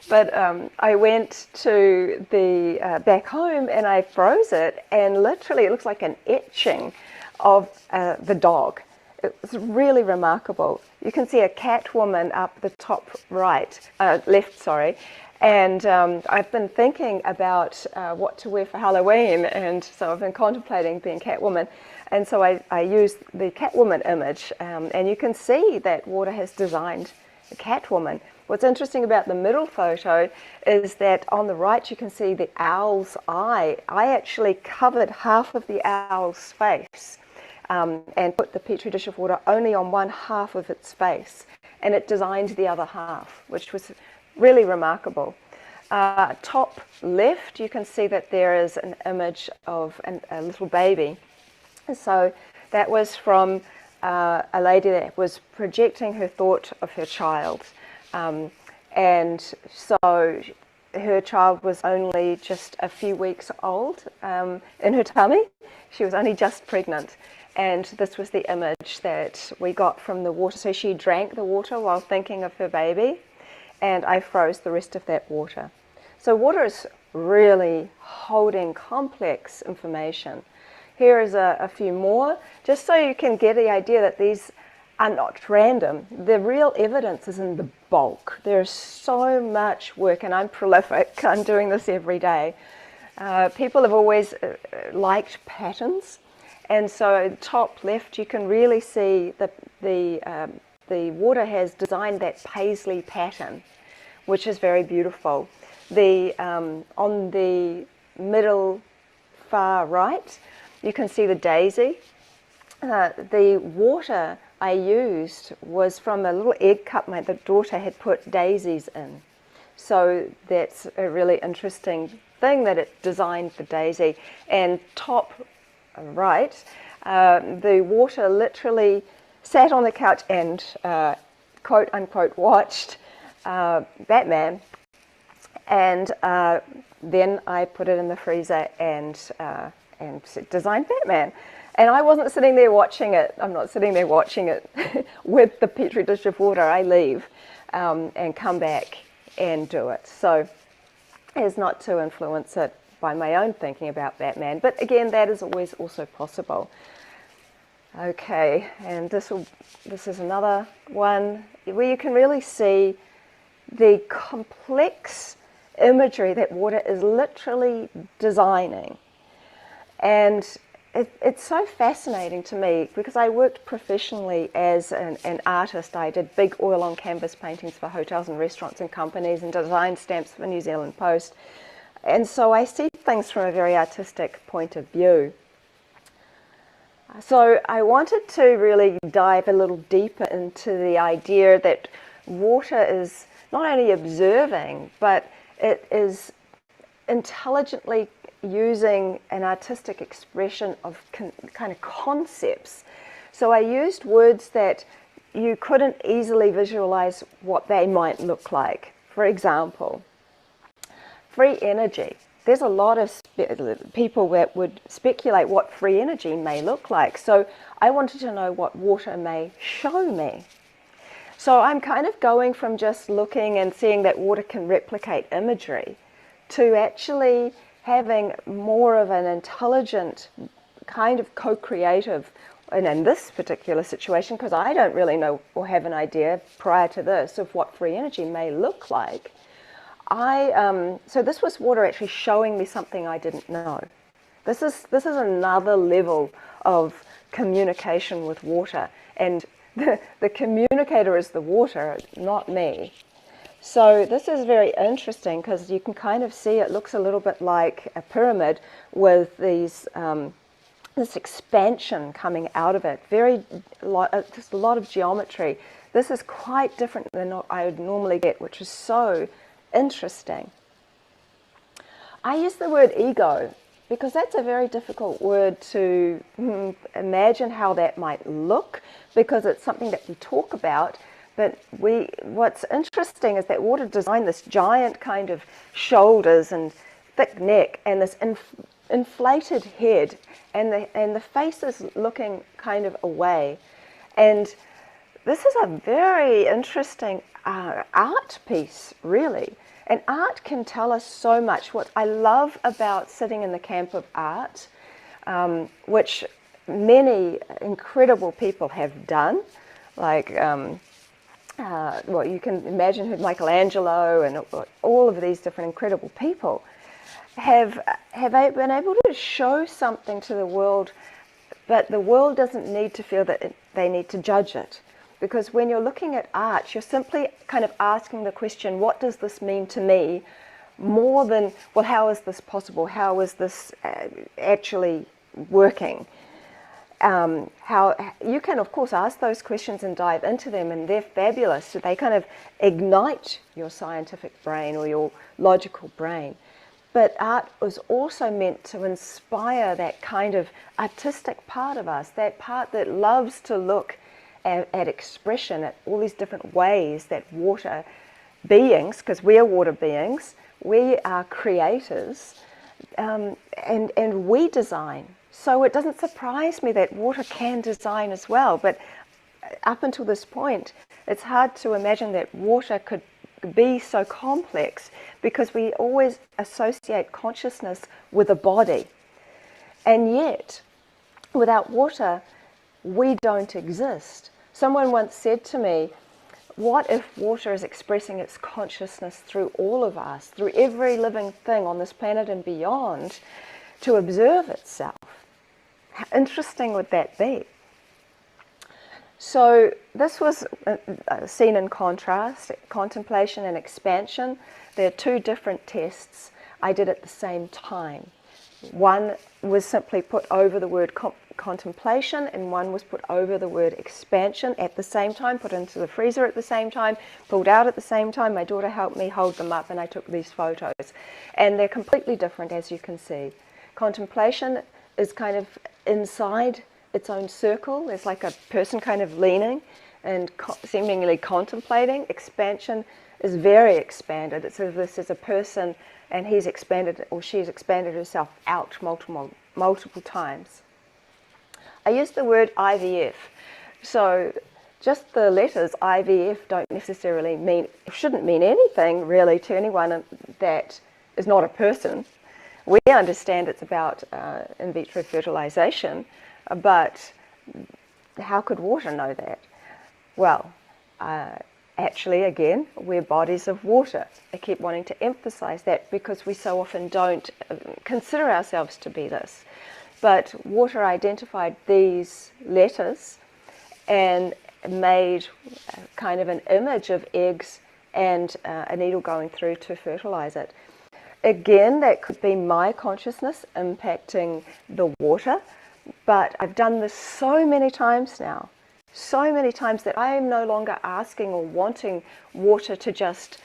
But I went to the back home and I froze it, and literally it looks like an etching of the dog. It's really remarkable. You can see a cat woman up the top left, sorry. And I've been thinking about what to wear for Halloween, and so I've been contemplating being Catwoman. And so I used the Catwoman image, and you can see that water has designed a Catwoman. What's interesting about the middle photo is that on the right you can see the owl's eye. I actually covered half of the owl's face and put the Petri dish of water only on one half of its face, and it designed the other half, which was really remarkable. Top left, you can see that there is an image of a little baby. So that was from a lady that was projecting her thought of her child. And so her child was only just a few weeks old in her tummy. She was only just pregnant. And this was the image that we got from the water. So she drank the water while thinking of her baby, and I froze the rest of that water. So water is really holding complex information. Here is a few more, just so you can get the idea that these are not random. The real evidence is in the bulk. There's so much work, and I'm prolific. I'm doing this every day. People have always liked patterns, and so top left you can really see the water has designed that paisley pattern, which is very beautiful. On the middle far right, you can see the daisy. The water I used was from a little egg cup my daughter had put daisies in. So that's a really interesting thing that it designed the daisy. And top right, the water literally sat on the couch and quote unquote watched Batman. And then I put it in the freezer and designed Batman. And I wasn't sitting there watching it. I'm not sitting there watching it with the petri dish of water. I leave and come back and do it. So as not to influence it by my own thinking about Batman. But again, that is always also possible. Okay, and this is another one where you can really see the complex imagery that water is literally designing. And it's so fascinating to me because I worked professionally as an artist. I did big oil on canvas paintings for hotels and restaurants and companies and designed stamps for New Zealand Post. And so I see things from a very artistic point of view. So I wanted to really dive a little deeper into the idea that water is not only observing, but it is intelligently using an artistic expression of kind of concepts. So I used words that you couldn't easily visualize what they might look like. For example, free energy. There's a lot of people that would speculate what free energy may look like. So I wanted to know what water may show me. So I'm kind of going from just looking and seeing that water can replicate imagery to actually having more of an intelligent kind of co-creative, and in this particular situation, because I don't really know or have an idea prior to this of what free energy may look like, so this was water actually showing me something I didn't know. This is another level of communication with water, and the communicator is the water, not me. So this is very interesting because you can kind of see it looks a little bit like a pyramid with these this expansion coming out of it. Just a lot of geometry. This is quite different than what I would normally get, which is so interesting. I use the word ego because that's a very difficult word to imagine how that might look, because it's something that we talk about. But what's interesting is that water designed this giant kind of shoulders and thick neck and this inflated head, and the face is looking kind of away. And this is a very interesting art piece, really. And art can tell us so much. What I love about sitting in the camp of art, which many incredible people have done, like well, you can imagine who Michelangelo and all of these different incredible people have been able to show something to the world, but the world doesn't need to feel that they need to judge it. Because when you're looking at art, you're simply kind of asking the question, what does this mean to me? More than, well, how is this possible? How is this actually working? How you can, of course, ask those questions and dive into them, and they're fabulous. They kind of ignite your scientific brain or your logical brain. But art was also meant to inspire that kind of artistic part of us, that part that loves to look at expression, at all these different ways that water beings, because we are water beings, we are creators, and we design. So it doesn't surprise me that water can design as well. But up until this point, it's hard to imagine that water could be so complex, because we always associate consciousness with a body. And yet, without water, we don't exist. Someone once said to me, what if water is expressing its consciousness through all of us, through every living thing on this planet and beyond, to observe itself? How interesting would that be? So this was seen in contrast, contemplation and expansion. There are two different tests I did at the same time. One was simply put over the word contemplation, and one was put over the word expansion at the same time, put into the freezer at the same time, pulled out at the same time. My daughter helped me hold them up, and I took these photos. And they're completely different, as you can see. Contemplation is kind of inside its own circle. There's like a person kind of leaning and seemingly contemplating. Expansion is very expanded. It's as if this is a person and he's expanded, or she's expanded herself out multiple times. I used the word IVF. So just the letters IVF don't necessarily mean, shouldn't mean anything really to anyone that is not a person. We understand it's about in vitro fertilization, but how could water know that? Well, actually, again, we're bodies of water. I keep wanting to emphasize that because we so often don't consider ourselves to be this. But water identified these letters and made kind of an image of eggs and a needle going through to fertilize it. Again, that could be my consciousness impacting the water, but I've done this so many times now, so many times that I am no longer asking or wanting water to just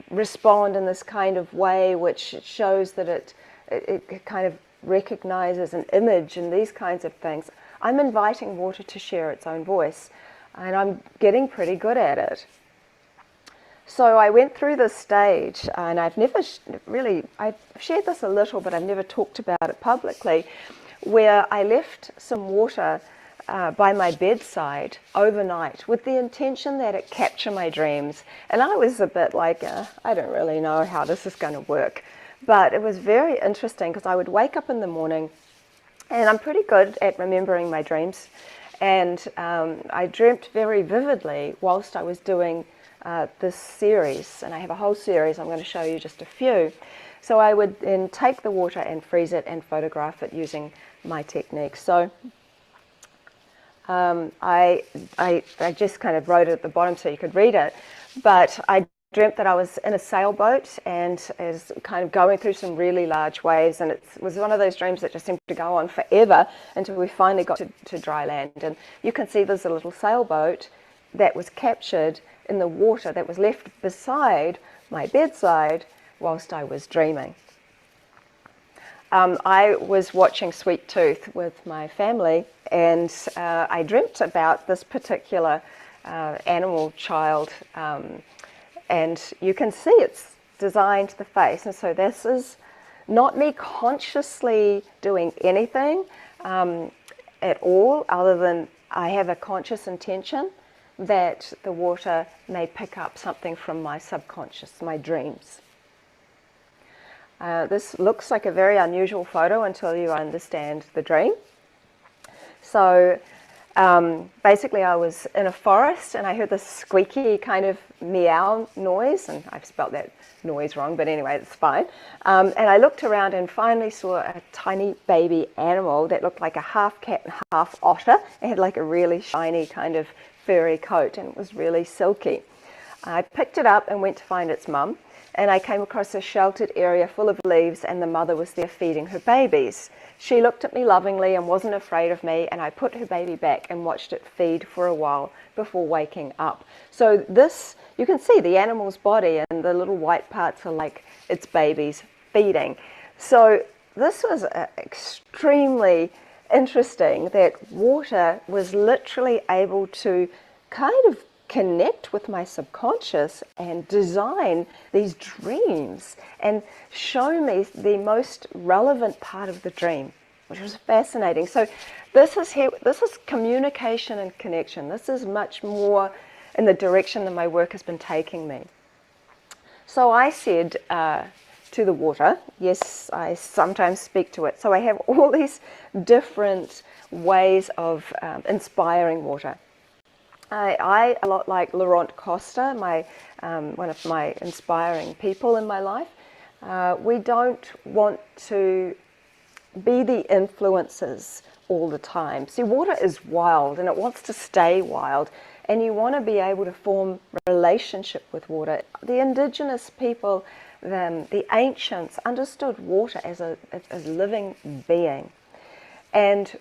respond in this kind of way which shows that it kind of recognizes an image and these kinds of things. I'm inviting water to share its own voice, and I'm getting pretty good at it. So I went through this stage, and I've never I've shared this a little, but I've never talked about it publicly, where I left some water by my bedside overnight with the intention that it capture my dreams. And I was a bit like, I don't really know how this is going to work. But it was very interesting because I would wake up in the morning, and I'm pretty good at remembering my dreams. And I dreamt very vividly whilst I was doing this series, and I have a whole series. I'm going to show you just a few. So I would then take the water and freeze it and photograph it using my techniques. So I just kind of wrote it at the bottom so you could read it, but I dreamt that I was in a sailboat and is kind of going through some really large waves, and it was one of those dreams that just seemed to go on forever until we finally got to dry land. And you can see there's a little sailboat that was captured in the water that was left beside my bedside whilst I was dreaming. I was watching Sweet Tooth with my family, and I dreamt about this particular animal child, and you can see it's designed the face. And so this is not me consciously doing anything at all, other than I have a conscious intention that the water may pick up something from my subconscious, my dreams. This looks like a very unusual photo until you understand the dream. So basically I was in a forest and I heard this squeaky kind of meow noise, and I've spelt that noise wrong, but anyway, it's fine. And I looked around and finally saw a tiny baby animal that looked like a half cat and half otter. It had like a really shiny kind of furry coat, and it was really silky. I picked it up and went to find its mum, and I came across a sheltered area full of leaves, and the mother was there feeding her babies. She looked at me lovingly and wasn't afraid of me, and I put her baby back and watched it feed for a while before waking up. So this, you can see the animal's body, and the little white parts are like its babies feeding. So this was extremely interesting that water was literally able to kind of connect with my subconscious and design these dreams and show me the most relevant part of the dream, which was fascinating. So this is communication and connection. This is much more in the direction that my work has been taking me. So I said to the water, yes, I sometimes speak to it. So I have all these different ways of inspiring water. I a lot like Laurent Costa, one of my inspiring people in my life. We don't want to be the influencers all the time. See, water is wild and it wants to stay wild, and you want to be able to form a relationship with water. The indigenous people, the ancients, understood water as a living being. And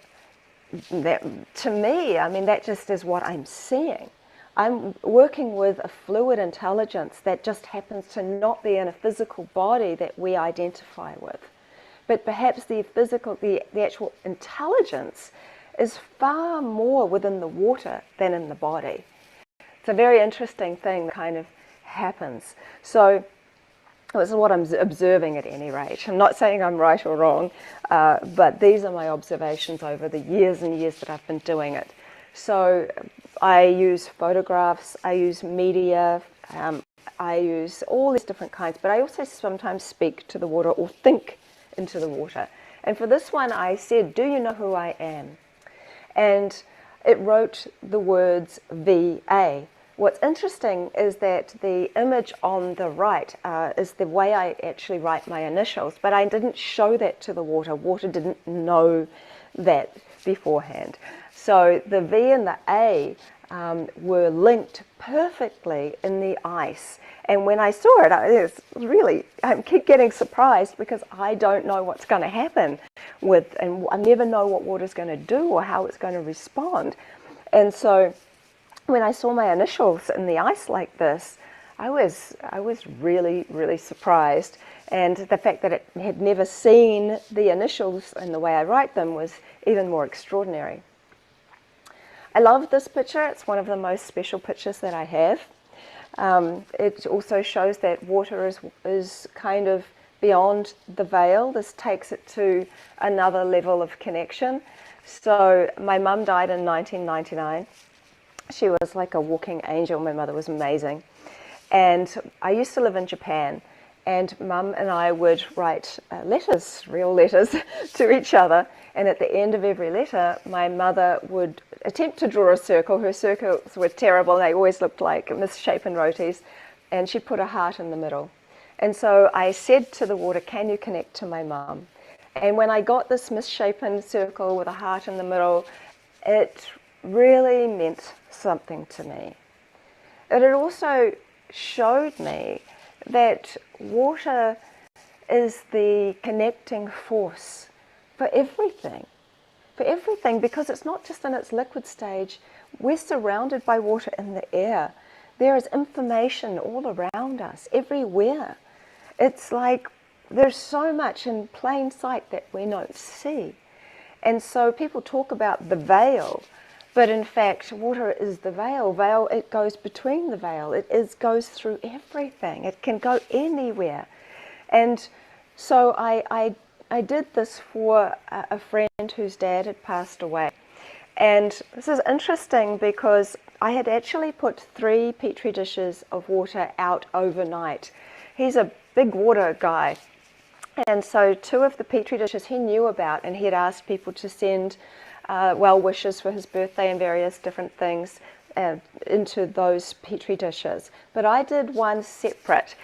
that, to me, I mean, that just is what I'm seeing. I'm working with a fluid intelligence that just happens to not be in a physical body that we identify with. But perhaps the actual intelligence is far more within the water than in the body. It's a very interesting thing that kind of happens. So this is what I'm observing at any rate. I'm not saying I'm right or wrong, but these are my observations over the years and years that I've been doing it. So I use photographs, I use media, I use all these different kinds, but I also sometimes speak to the water or think into the water. And for this one I said, do you know who I am? And it wrote the words VA. What's interesting is that the image on the right is the way I actually write my initials, but I didn't show that to the water. Water didn't know that beforehand. So the V and the A were linked perfectly in the ice. And when I saw it, I keep getting surprised because I don't know what's going to happen and I never know what water's going to do or how it's going to respond. And so when I saw my initials in the ice like this, I was really, really surprised. And the fact that it had never seen the initials and the way I write them was even more extraordinary. I love this picture. It's one of the most special pictures that I have. It also shows that water is kind of beyond the veil. This takes it to another level of connection. So my mum died in 1999. She was like a walking angel. My mother was amazing. And I used to live in Japan, and Mum and I would write letters, real letters, to each other. And at the end of every letter, my mother would attempt to draw a circle. Her circles were terrible. They always looked like misshapen rotis. And she put a heart in the middle. And so I said to the water, can you connect to my mum? And when I got this misshapen circle with a heart in the middle, it really meant something to me. But it also showed me that water is the connecting force for everything, because it's not just in its liquid stage. We're surrounded by water in the air. There is information all around us, everywhere. It's like there's so much in plain sight that we don't see. And so people talk about the veil, but in fact, water is the veil. It goes between the veil. It goes through everything. It can go anywhere. And so I did this for a friend whose dad had passed away. And this is interesting because I had actually put 3 petri dishes of water out overnight. He's a big water guy. And so 2 of the petri dishes he knew about, and he had asked people to send well wishes for his birthday and various different things into those petri dishes. But I did one separate,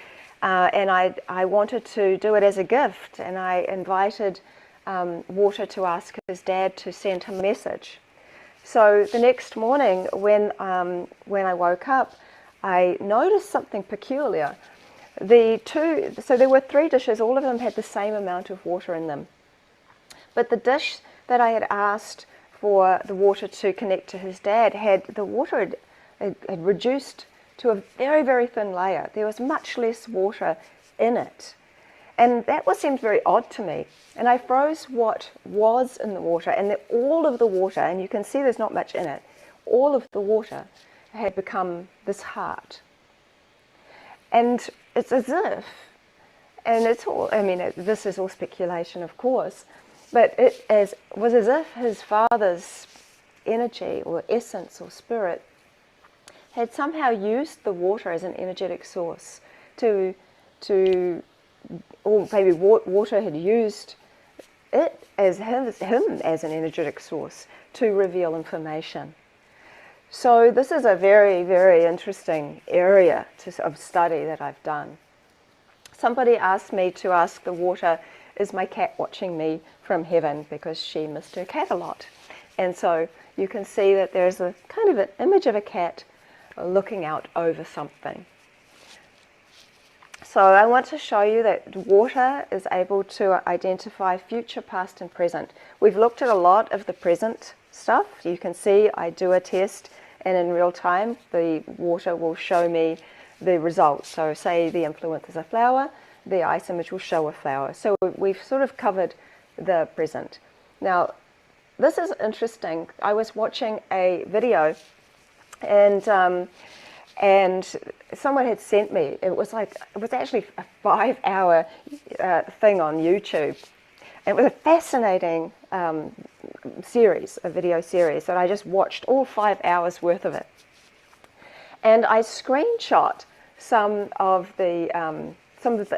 and I wanted to do it as a gift, and I invited Water to ask his dad to send him a message. So the next morning when I woke up, I noticed something peculiar. So there were 3 dishes, all of them had the same amount of water in them. But the dish that I had asked for the water to connect to his dad the water had reduced to a very, very thin layer. There was much less water in it. And that seemed very odd to me. And I froze what was in the water, and all of the water, and you can see there's not much in it, all of the water had become this heart. And it's as if, and it's all, I mean, this is all speculation, of course, but it was as if his father's energy or essence or spirit had somehow used the water as an energetic source or maybe water had used it as him as an energetic source to reveal information. So this is a very, very interesting area of study that I've done. Somebody asked me to ask the water, is my cat watching me from heaven, because she missed her cat a lot. And so you can see that there's a kind of an image of a cat looking out over something. So I want to show you that water is able to identify future, past and present. We've looked at a lot of the present stuff. You can see I do a test, and in real time the water will show me the results. So say the influence is a flower, the ice image will show a flower. So we've sort of covered the present. Now this is interesting. I was watching a video and someone had sent me, it was actually a 5-hour thing on YouTube. It was a fascinating video series that I just watched all 5 hours worth of it. And I screenshot some of the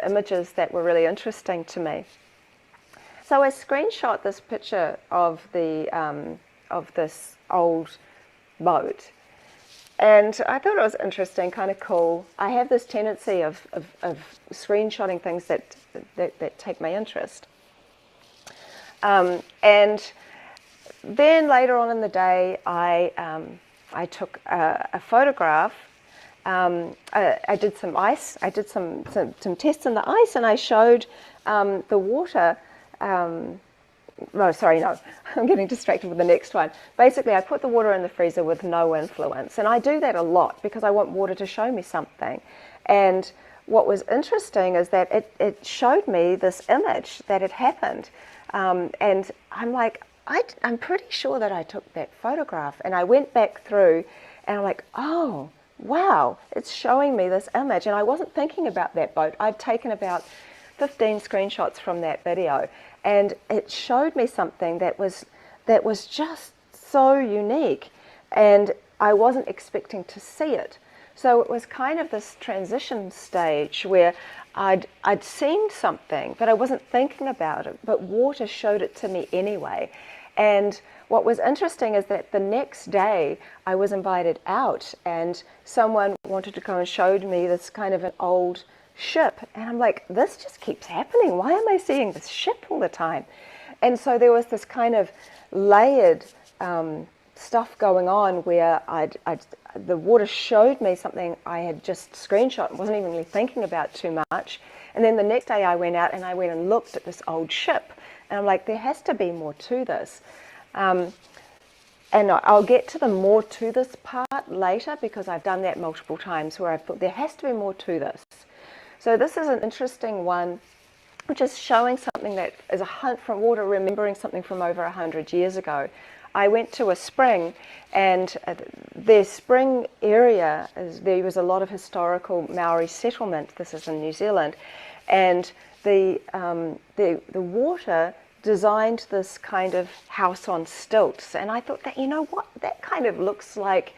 images that were really interesting to me. So I screenshot this picture of this old boat. And I thought it was interesting, kind of cool. I have this tendency of screenshotting things that take my interest. And then later on in the day, I took a photograph. I did some ice. I did some tests in the ice, and I showed the water. No, I'm getting distracted with the next one. Basically, I put the water in the freezer with no influence, and I do that a lot because I want water to show me something. And what was interesting is that it showed me this image that had happened, and I'm like, I'm pretty sure that I took that photograph. And I went back through, and I'm like, oh, wow, it's showing me this image. And I wasn't thinking about that boat. I'd taken about 15 screenshots from that video, and it showed me something that was just so unique, and I wasn't expecting to see it. So it was kind of this transition stage where I'd seen something, but I wasn't thinking about it, but water showed it to me anyway. And what was interesting is that the next day I was invited out, and someone wanted to go and showed me this kind of an old ship, and I'm like, this just keeps happening. Why am I seeing this ship all the time? And so there was this kind of layered stuff going on where the water showed me something I had just screenshot and wasn't even really thinking about too much. And then the next day I went out and I went and looked at this old ship, and I'm like, there has to be more to this. And I'll get to the more to this part later, because I've done that multiple times where I've thought there has to be more to this. So this is an interesting one, which is showing something that is a hunt from water, remembering something from over 100 years ago. I went to a spring, and their spring area, there was a lot of historical Maori settlement. This is in New Zealand, and the water designed this kind of house on stilts. And I thought that, you know what, that kind of looks like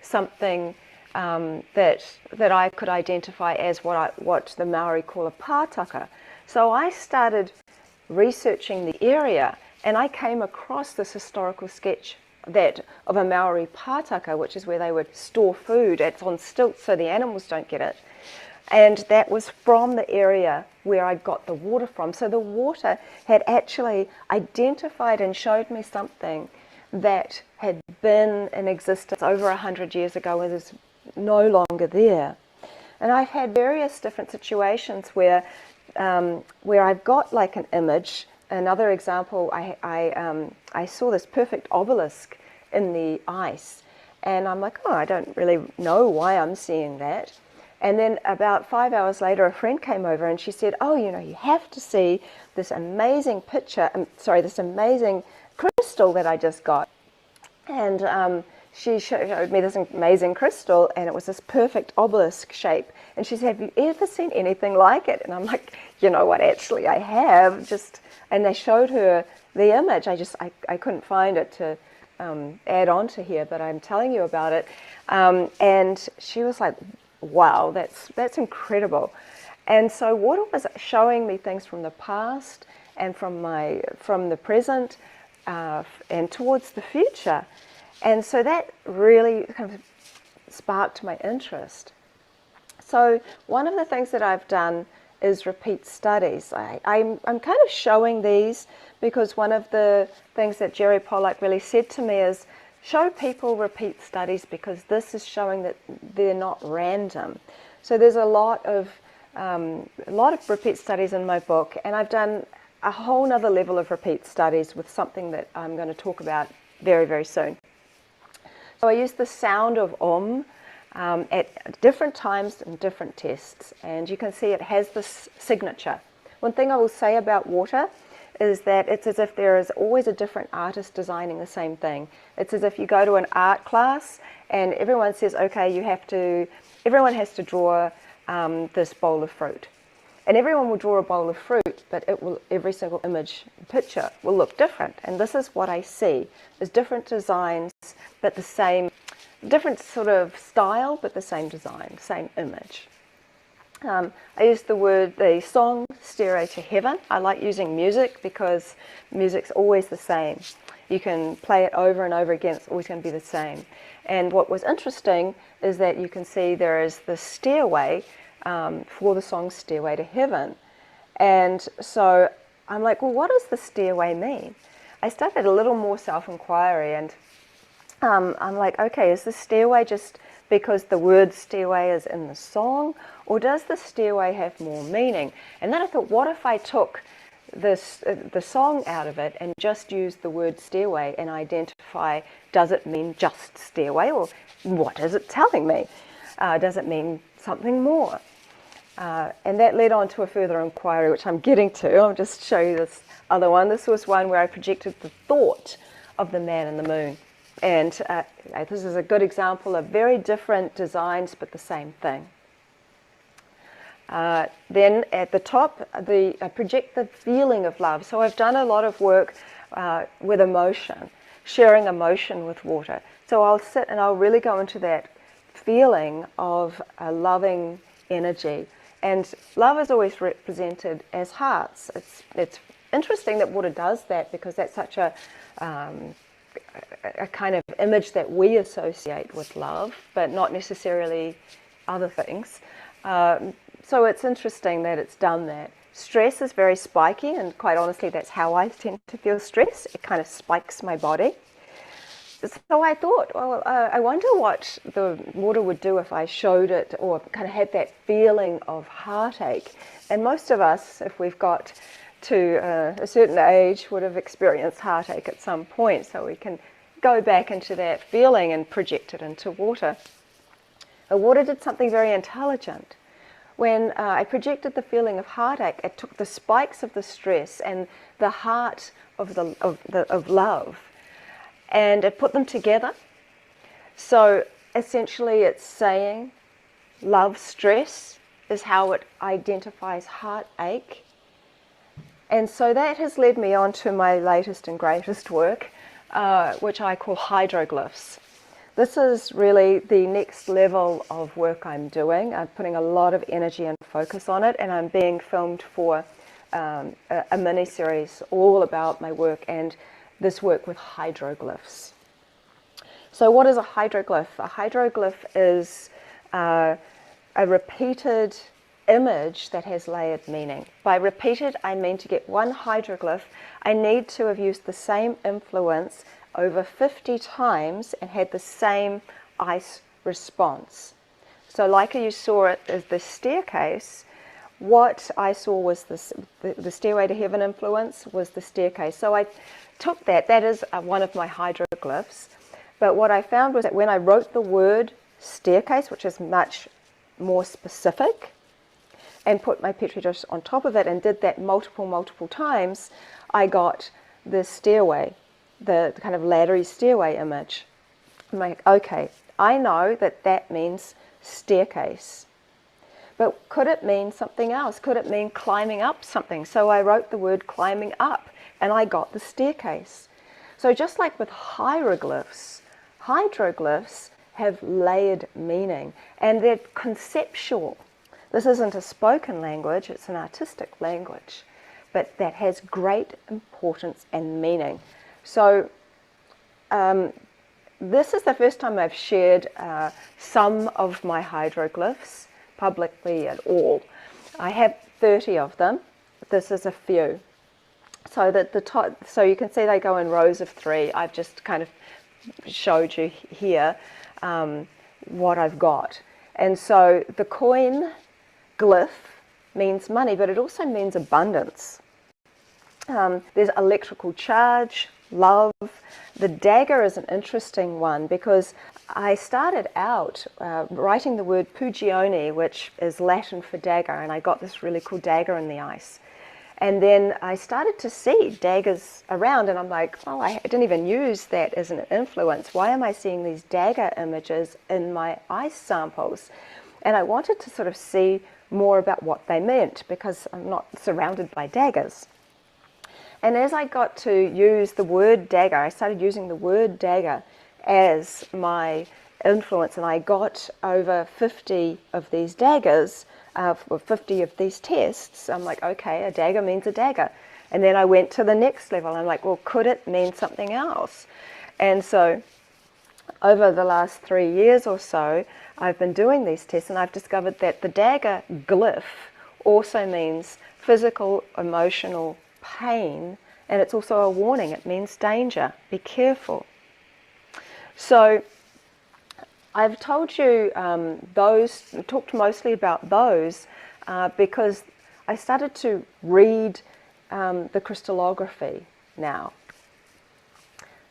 something that I could identify as what the Maori call a pātaka. So I started researching the area, and I came across this historical sketch of a Maori pātaka, which is where they would store food. It's on stilts so the animals don't get it. And that was from the area where I got the water from. So the water had actually identified and showed me something that had been in existence over 100 years ago and is no longer there. And I've had various different situations where I've got like an image. Another example, I saw this perfect obelisk in the ice, and I'm like, oh, I don't really know why I'm seeing that. And then about 5 hours later, a friend came over and she said, oh, you know, you have to see this amazing this amazing crystal that I just got. And she showed me this amazing crystal, and it was this perfect obelisk shape. And she said, have you ever seen anything like it? And I'm like, you know what, actually I have. And they showed her the image. I couldn't find it to add on to here, but I'm telling you about it. And she was like, wow, that's incredible. And so water was showing me things from the past and from the present and towards the future. And so that really kind of sparked my interest. So one of the things that I've done is repeat studies. I'm kind of showing these because one of the things that Jerry Pollack really said to me is, show people repeat studies, because this is showing that they're not random. So there's a lot of repeat studies in my book, and I've done a whole nother level of repeat studies with something that I'm going to talk about very, very soon. So I use the sound of at different times and different tests, and you can see it has this signature. One thing I will say about water is that it's as if there is always a different artist designing the same thing. It's as if you go to an art class and everyone says, okay, everyone has to draw this bowl of fruit. And everyone will draw a bowl of fruit, but every single picture will look different. And this is what I see. There's different designs, but the same, different sort of style, but the same design, same image. I use the song Stairway to Heaven. I like using music because music's always the same. You can play it over and over again, it's always going to be the same. And what was interesting is that you can see there is the stairway for the song Stairway to Heaven. And so I'm like, well, what does the stairway mean? I started a little more self-inquiry, and I'm like, okay, is the stairway just because the word stairway is in the song, or does the stairway have more meaning? And then I thought, what if I took the song out of it and just used the word stairway and identify, does it mean just stairway, or what is it telling me? Does it mean something more? And that led on to a further inquiry, which I'm getting to. I'll just show you this other one. This was one where I projected the thought of the man in the moon. And this is a good example of very different designs, but the same thing. Then at the top, I project the feeling of love. So I've done a lot of work with emotion, sharing emotion with water. So I'll sit and I'll really go into that feeling of a loving energy. And love is always represented as hearts. It's interesting that water does that, because that's such a kind of image that we associate with love, but not necessarily other things. So it's interesting that it's done that. Stress is very spiky, and quite honestly, that's how I tend to feel stress. It kind of spikes my body. So I thought, well, I wonder what the water would do if I showed it, or kind of had that feeling of heartache. And most of us, if we've got to a certain age, would have experienced heartache at some point. So we can go back into that feeling and project it into water. The water did something very intelligent. When I projected the feeling of heartache, it took the spikes of the stress and the heart of love, and it put them together. So essentially it's saying love stress is how it identifies heartache. And so that has led me on to my latest and greatest work, which I call hydroglyphs. This is really the next level of work I'm doing. I'm putting a lot of energy and focus on it, and I'm being filmed for a mini-series all about my work and this work with hydroglyphs. So what is a hydroglyph? A hydroglyph is a repeated image that has layered meaning. By repeated, I mean to get one hydroglyph, I need to have used the same influence over 50 times and had the same ice response. So like you saw it as the staircase, what I saw was the Stairway to Heaven influence was the staircase. So I took that is one of my hydroglyphs, but what I found was that when I wrote the word staircase, which is much more specific, and put my petri dish on top of it and did that multiple times, I got the stairway, the kind of laddery stairway image. I'm like, okay, I know that that means staircase. But could it mean something else? Could it mean climbing up something? So I wrote the word climbing up and I got the staircase. So just like with hieroglyphs, hydroglyphs have layered meaning and they're conceptual. This isn't a spoken language, it's an artistic language, but that has great importance and meaning. So this is the first time I've shared some of my hieroglyphs publicly at all. I have 30 of them. This is a few. So that the top, so you can see they go in rows of 3. I've just kind of showed you here what I've got. And so the coin glyph means money, but it also means abundance. There's electrical charge, love. The dagger is an interesting one because I started out writing the word pugione, which is Latin for dagger, and I got this really cool dagger in the ice. And then I started to see daggers around, and I'm like, oh, I didn't even use that as an influence. Why am I seeing these dagger images in my ice samples? And I wanted to sort of see more about what they meant because I'm not surrounded by daggers. And as I got to use the word dagger, I started using the word dagger as my influence, and I got over 50 of these daggers, 50 of these tests. I'm like, okay, a dagger means a dagger. And then I went to the next level. I'm like, well, could it mean something else? And so over the last 3 years or so, I've been doing these tests, and I've discovered that the dagger glyph also means physical, emotional pain, and it's also a warning. It means danger. Be careful. So I've told you talked mostly about those because I started to read the crystallography now.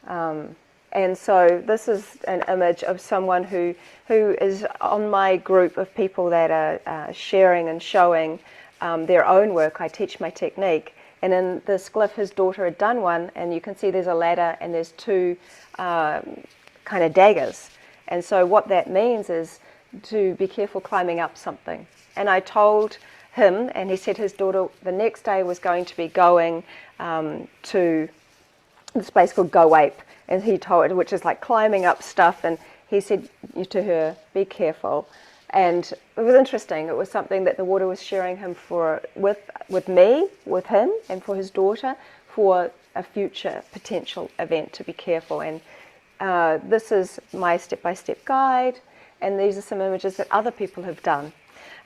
And so this is an image of someone who is on my group of people that are sharing and showing their own work. I teach my technique. And in this glyph, his daughter had done one, and you can see there's a ladder and there's 2 kind of daggers. And so what that means is to be careful climbing up something. And I told him, and he said his daughter the next day was going to be going to this place called Go Ape, and he told, which is like climbing up stuff, and he said to her, be careful. And it was interesting. It was something that the water was sharing him with me, with him, and for his daughter, for a future potential event to be careful. And this is my step-by-step guide, and these are some images that other people have done.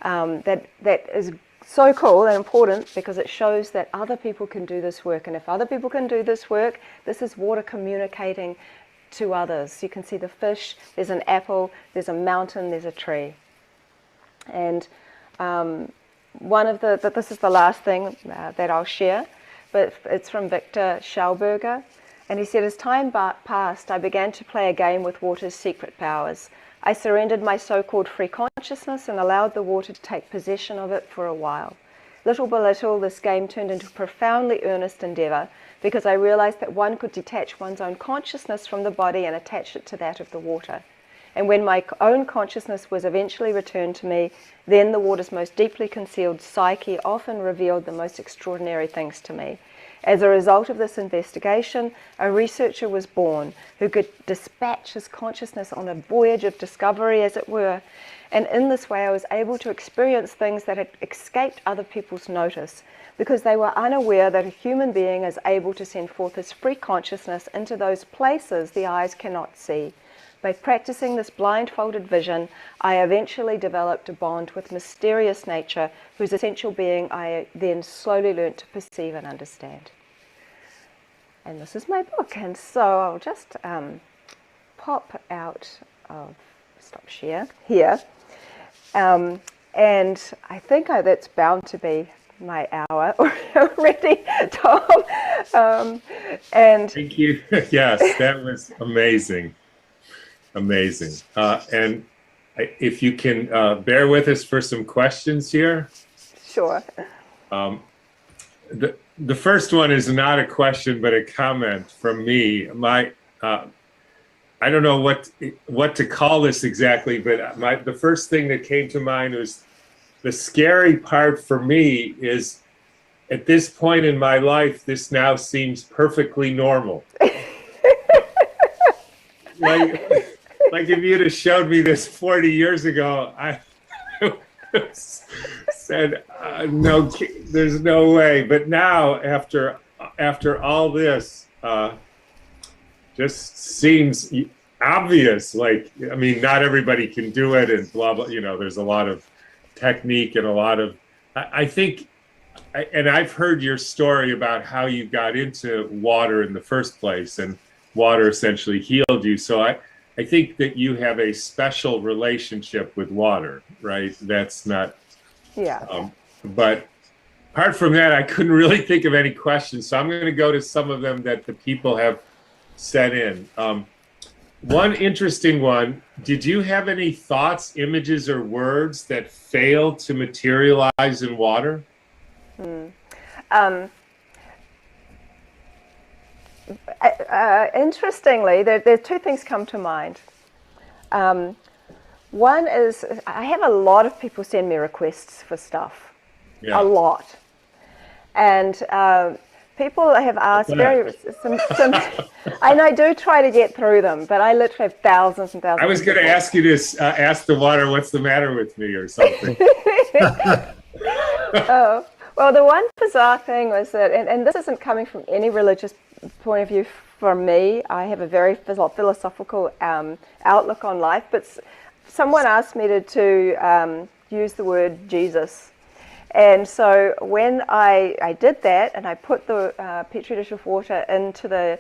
That is so cool and important because it shows that other people can do this work. And if other people can do this work, this is water communicating to others. You can see the fish, there's an apple, there's a mountain, there's a tree. And this is the last thing that I'll share, but it's from Victor Schauberger. And he said, as time passed, I began to play a game with water's secret powers. I surrendered my so-called free consciousness and allowed the water to take possession of it for a while. Little by little, this game turned into a profoundly earnest endeavor because I realized that one could detach one's own consciousness from the body and attach it to that of the water. And when my own consciousness was eventually returned to me, then the water's most deeply concealed psyche often revealed the most extraordinary things to me. As a result of this investigation, a researcher was born who could dispatch his consciousness on a voyage of discovery, as it were. And in this way, I was able to experience things that had escaped other people's notice because they were unaware that a human being is able to send forth his free consciousness into those places the eyes cannot see. By practicing this blindfolded vision, I eventually developed a bond with mysterious nature, whose essential being I then slowly learnt to perceive and understand. And this is my book, and so I'll just pop out of stop share here. And I think that's bound to be my hour already, Tom. And thank you. Yes, that was amazing. Amazing. And if you can bear with us for some questions here. sure. The first one is not a question, but a comment from me. I don't know what to call this exactly, but the first thing that came to mind was the scary part for me is at this point in my life, this now seems perfectly normal. Like if you'd have showed me this 40 years ago, I said, no, there's no way. But now, after all this, just seems obvious. Like, I mean, not everybody can do it, and blah blah. You know, there's a lot of technique and a lot of. I think, and I've heard your story about how you got into water in the first place, and water essentially healed you. So I think that you have a special relationship with water, right? That's not. Yeah. But apart from that, I couldn't really think of any questions. So I'm going to go to some of them that the people have sent in. One interesting one, did you have any thoughts, images, or words that failed to materialize in water? Interestingly, there are two things come to mind. One is I have a lot of people send me requests for stuff, a lot, and people have asked some. And I do try to get through them, but I literally have thousands and thousands. I was going to ask you to ask the water, "What's the matter with me?" or something. Oh, well, the one bizarre thing was that, and this isn't coming from any religious point of view for me. I have a very philosophical outlook on life, but someone asked me to use the word Jesus. And so when I did that, and I put the petri dish of water into the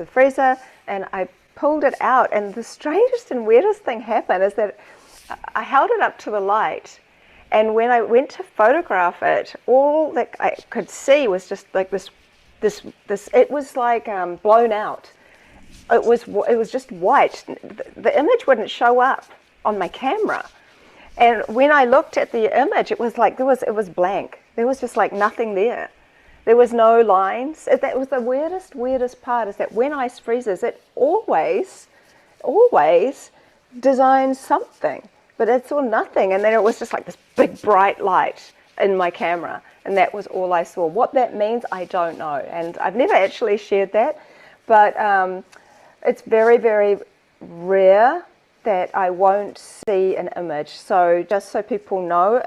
freezer, and I pulled it out, and the strangest and weirdest thing happened is that I held it up to the light, and when I went to photograph it, all that I could see was just like this. It was like blown out. It was just white. The image wouldn't show up on my camera. And when I looked at the image, it was like it was blank. There was just like nothing there. There was no lines. That was the weirdest part, is that when ice freezes, it always designs something, but it's all nothing. And then it was just like this big bright light in my camera, and that was all I saw. What that means, I don't know, and I've never actually shared that, but it's very, very rare that I won't see an image. So just so people know,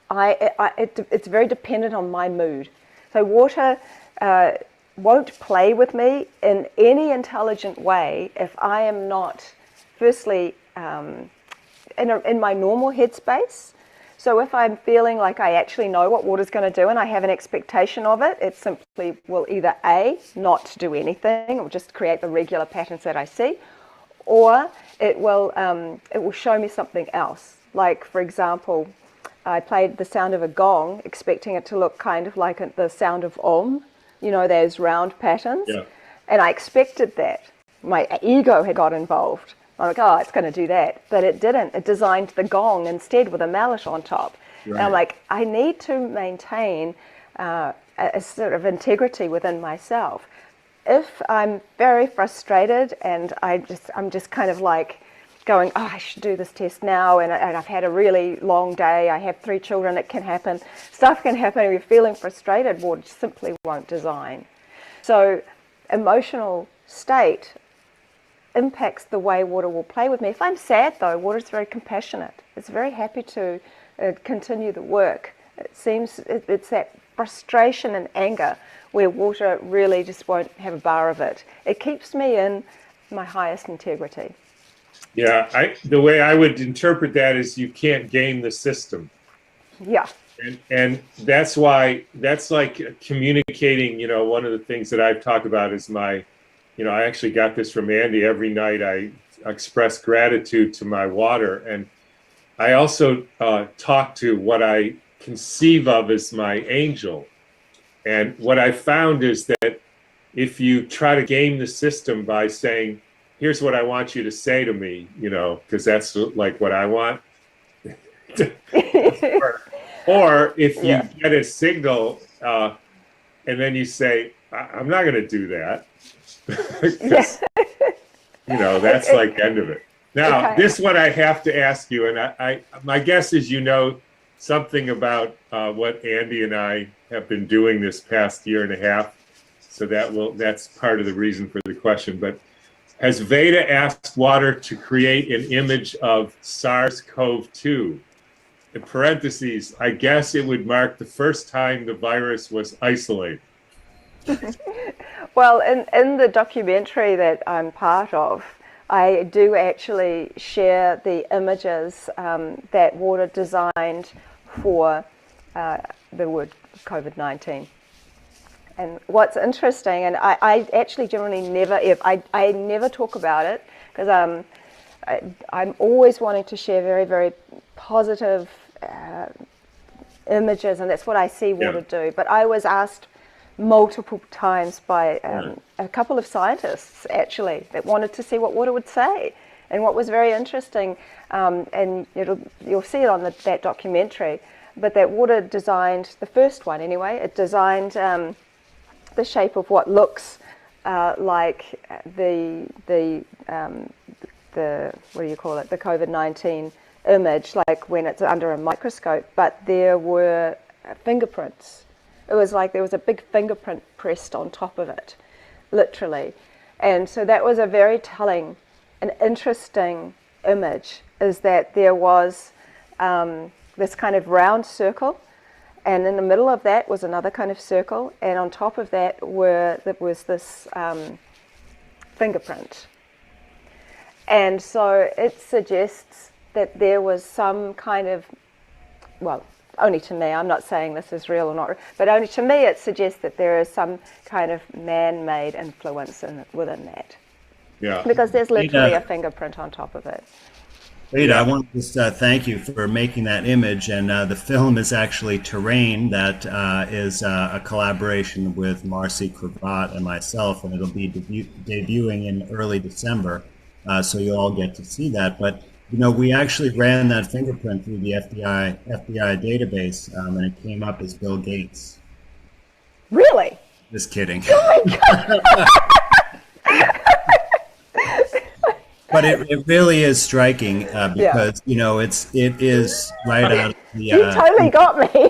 it's very dependent on my mood. So water won't play with me in any intelligent way if I am not, firstly, in my normal headspace. So if I'm feeling like I actually know what water's going to do and I have an expectation of it, it simply will either A, not do anything, or just create the regular patterns that I see, or it will show me something else. Like, for example, I played the sound of a gong, expecting it to look kind of like the sound of Om, you know, those round patterns. Yeah. And I expected that. My ego had got involved. I'm like, oh, it's going to do that. But it didn't. It designed the gong instead with a mallet on top. Right. And I'm like, I need to maintain a sort of integrity within myself. If I'm very frustrated and I'm just kind of like going, oh, I should do this test now, and I've had a really long day, I have 3 children, it can happen, stuff can happen, and you're feeling frustrated, water simply won't design. So emotional state impacts the way water will play with me. If I'm sad, though, water is very compassionate. It's very happy to continue the work. It seems it's that frustration and anger where water really just won't have a bar of it. It keeps me in my highest integrity. Yeah, the way I would interpret that is you can't game the system. Yeah. And that's why, that's like communicating, you know, one of the things that I've talked about is I actually got this from Andy. Every night express gratitude to my water. And I also talk to what I conceive of as my angel. And what I found is that if you try to game the system by saying, here's what I want you to say to me, because that's like what I want. Or if you get a signal and then you say, I'm not going to do that. Because, that's like the end of it. Now, this one I have to ask you, and my guess is something about what Andy and I have been doing this past year and a half. So that's part of the reason for the question. But has Veda asked water to create an image of SARS-CoV-2? In parentheses, I guess it would mark the first time the virus was isolated. Well, in the documentary that I'm part of, I do actually share the images that water designed for the word COVID-19. And what's interesting, and I actually generally I never talk about it, because I'm always wanting to share very, very positive images, and that's what I see water do. But I was asked multiple times by a couple of scientists, actually, that wanted to see what water would say. And what was very interesting, and you'll see it on that documentary, but that water designed, the first one anyway, it designed the shape of what looks like the what do you call it, the COVID-19 image, like when it's under a microscope, but there were fingerprints. It was like there was a big fingerprint pressed on top of it, literally. And so that was a very telling and interesting image, is that there was this kind of round circle, and in the middle of that was another kind of circle, and on top of that was this fingerprint. And so it suggests that there was some kind of, well, only to me, I'm not saying this is real or not, but only to me it suggests that there is some kind of man-made influence within that. Yeah. Because there's literally a fingerprint on top of it. Rita, I want to just thank you for making that image, and the film is actually Terrain, that is a collaboration with Marcy Cravat and myself, and it'll be debuting in early December, so you'll all get to see that. But we actually ran that fingerprint through the FBI database, and it came up as Bill Gates. Really? Just kidding. Oh my God. But it really is striking because it is right out of the. You totally got me.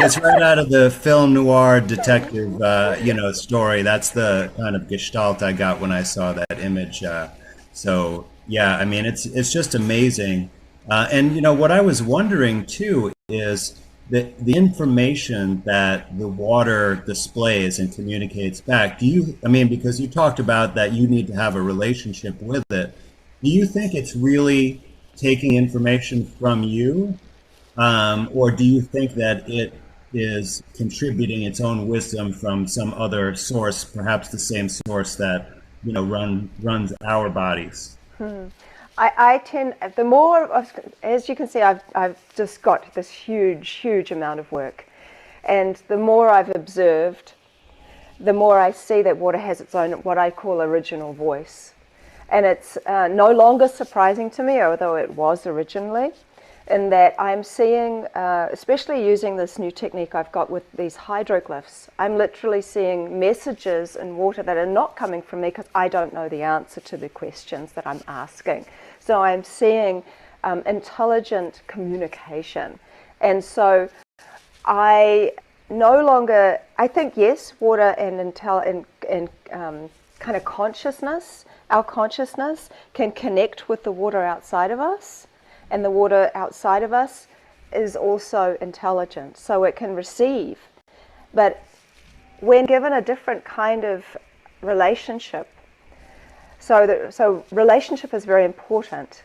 It's right out of the film noir detective story. That's the kind of gestalt I got when I saw that image. So yeah, I mean it's just amazing. And what I was wondering too is the information that the water displays and communicates back, because you talked about that you need to have a relationship with it, do you think it's really taking information from you? Or do you think that it is contributing its own wisdom from some other source, perhaps the same source that, runs our bodies? I tend, the more, as you can see, I've just got this huge amount of work. And the more I've observed, the more I see that water has its own, what I call original voice. And it's no longer surprising to me, although it was originally, in that I'm seeing, especially using this new technique I've got with these hydroglyphs, I'm literally seeing messages in water that are not coming from me because I don't know the answer to the questions that I'm asking. So I'm seeing intelligent communication. And so I no longer, I think, yes, water and kind of consciousness, our consciousness can connect with the water outside of us. And the water outside of us is also intelligent, so it can receive. But when given a different kind of relationship, so relationship is very important.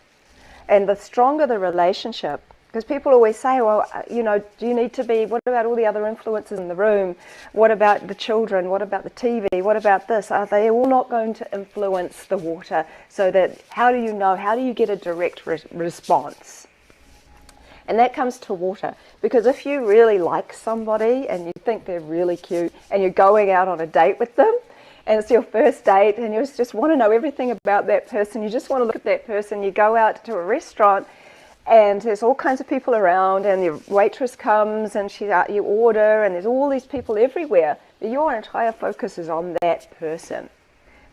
And the stronger the relationship, Because people always say, well, do you need to be, what about all the other influences in the room? What about the children? What about the TV? What about this? Are they all not going to influence the water? So that, how do you know? How do you get a direct response? And that comes to water. Because if you really like somebody and you think they're really cute and you're going out on a date with them, and it's your first date and you just want to know everything about that person, you just want to look at that person, you go out to a restaurant and there's all kinds of people around and the waitress comes and you order and there's all these people everywhere, but your entire focus is on that person.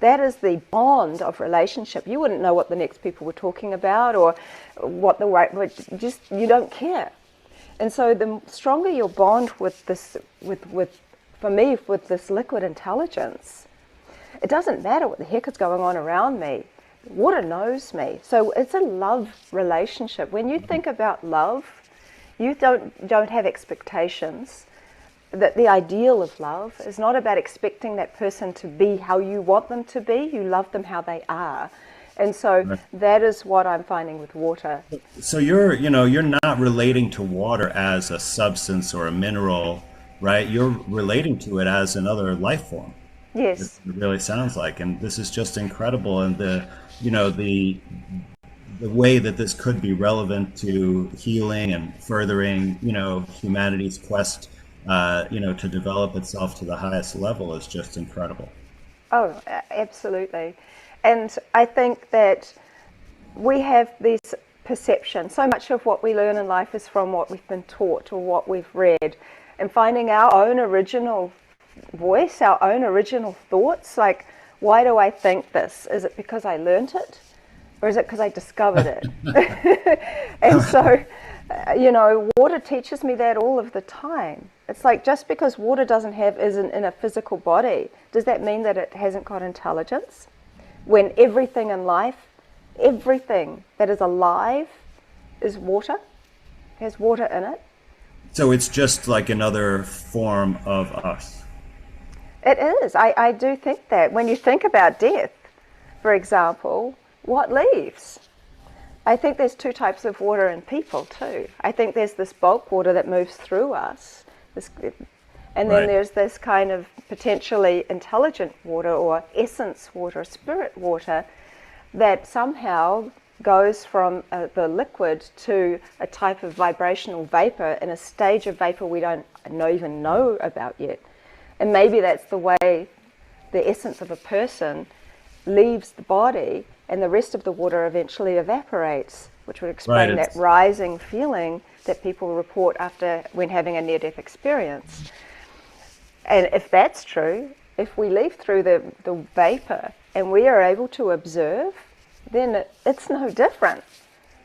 That is the bond of relationship. You wouldn't know what the next people were talking about or what you don't care. And so the stronger your bond with this, for me, with this liquid intelligence, it doesn't matter what the heck is going on around me. Water knows me. So it's a love relationship. When you think about love, you don't have expectations. That the ideal of love is not about expecting that person to be how you want them to be. You love them how they are. And so that is what I'm finding with water. So you're not relating to water as a substance or a mineral, right? You're relating to it as another life form. Yes. It really sounds like, and this is just incredible. And the way that this could be relevant to healing and furthering, humanity's quest, to develop itself to the highest level is just incredible. Oh, absolutely. And I think that we have this perception. So much of what we learn in life is from what we've been taught or what we've read, and finding our own original voice, our own original thoughts, like, why do I think this? Is it because I learned it? Or is it because I discovered it? And so, water teaches me that all of the time. It's like, just because water isn't in a physical body, does that mean that it hasn't got intelligence? When everything in life, everything that is alive is water, has water in it. So it's just like another form of us. It is. I do think that. When you think about death, for example, what leaves? I think there's two types of water in people too. I think there's this bulk water that moves through us, and then there's this kind of potentially intelligent water or essence water, spirit water, that somehow goes from the liquid to a type of vibrational vapor in a stage of vapor we don't even know about yet. And maybe that's the way the essence of a person leaves the body and the rest of the water eventually evaporates, which would explain that rising feeling that people report when having a near-death experience. And if that's true, if we leave through the vapor and we are able to observe, then it's no different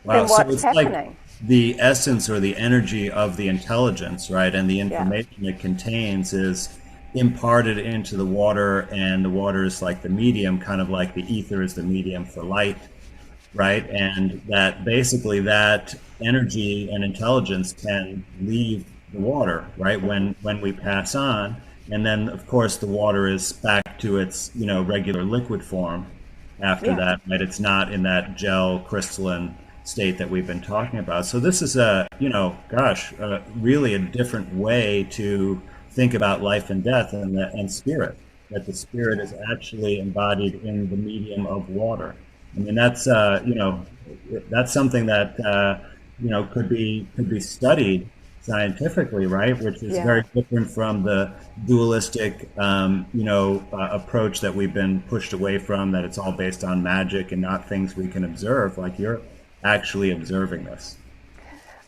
than what's happening. Like the essence or the energy of the intelligence, right? And the information it contains is imparted into the water, and the water is like the medium, kind of like the ether is the medium for light, right? And that basically that energy and intelligence can leave the water, right? When we pass on, and then of course the water is back to its regular liquid form after that, right? It's not in that gel crystalline state that we've been talking about. So this is really a different way to think about life and death and spirit, that the spirit is actually embodied in the medium of water. I mean, that's that's something that could be studied scientifically, right? Which is very different from the dualistic approach that we've been pushed away from, that it's all based on magic and not things we can observe. Like, you're actually observing this.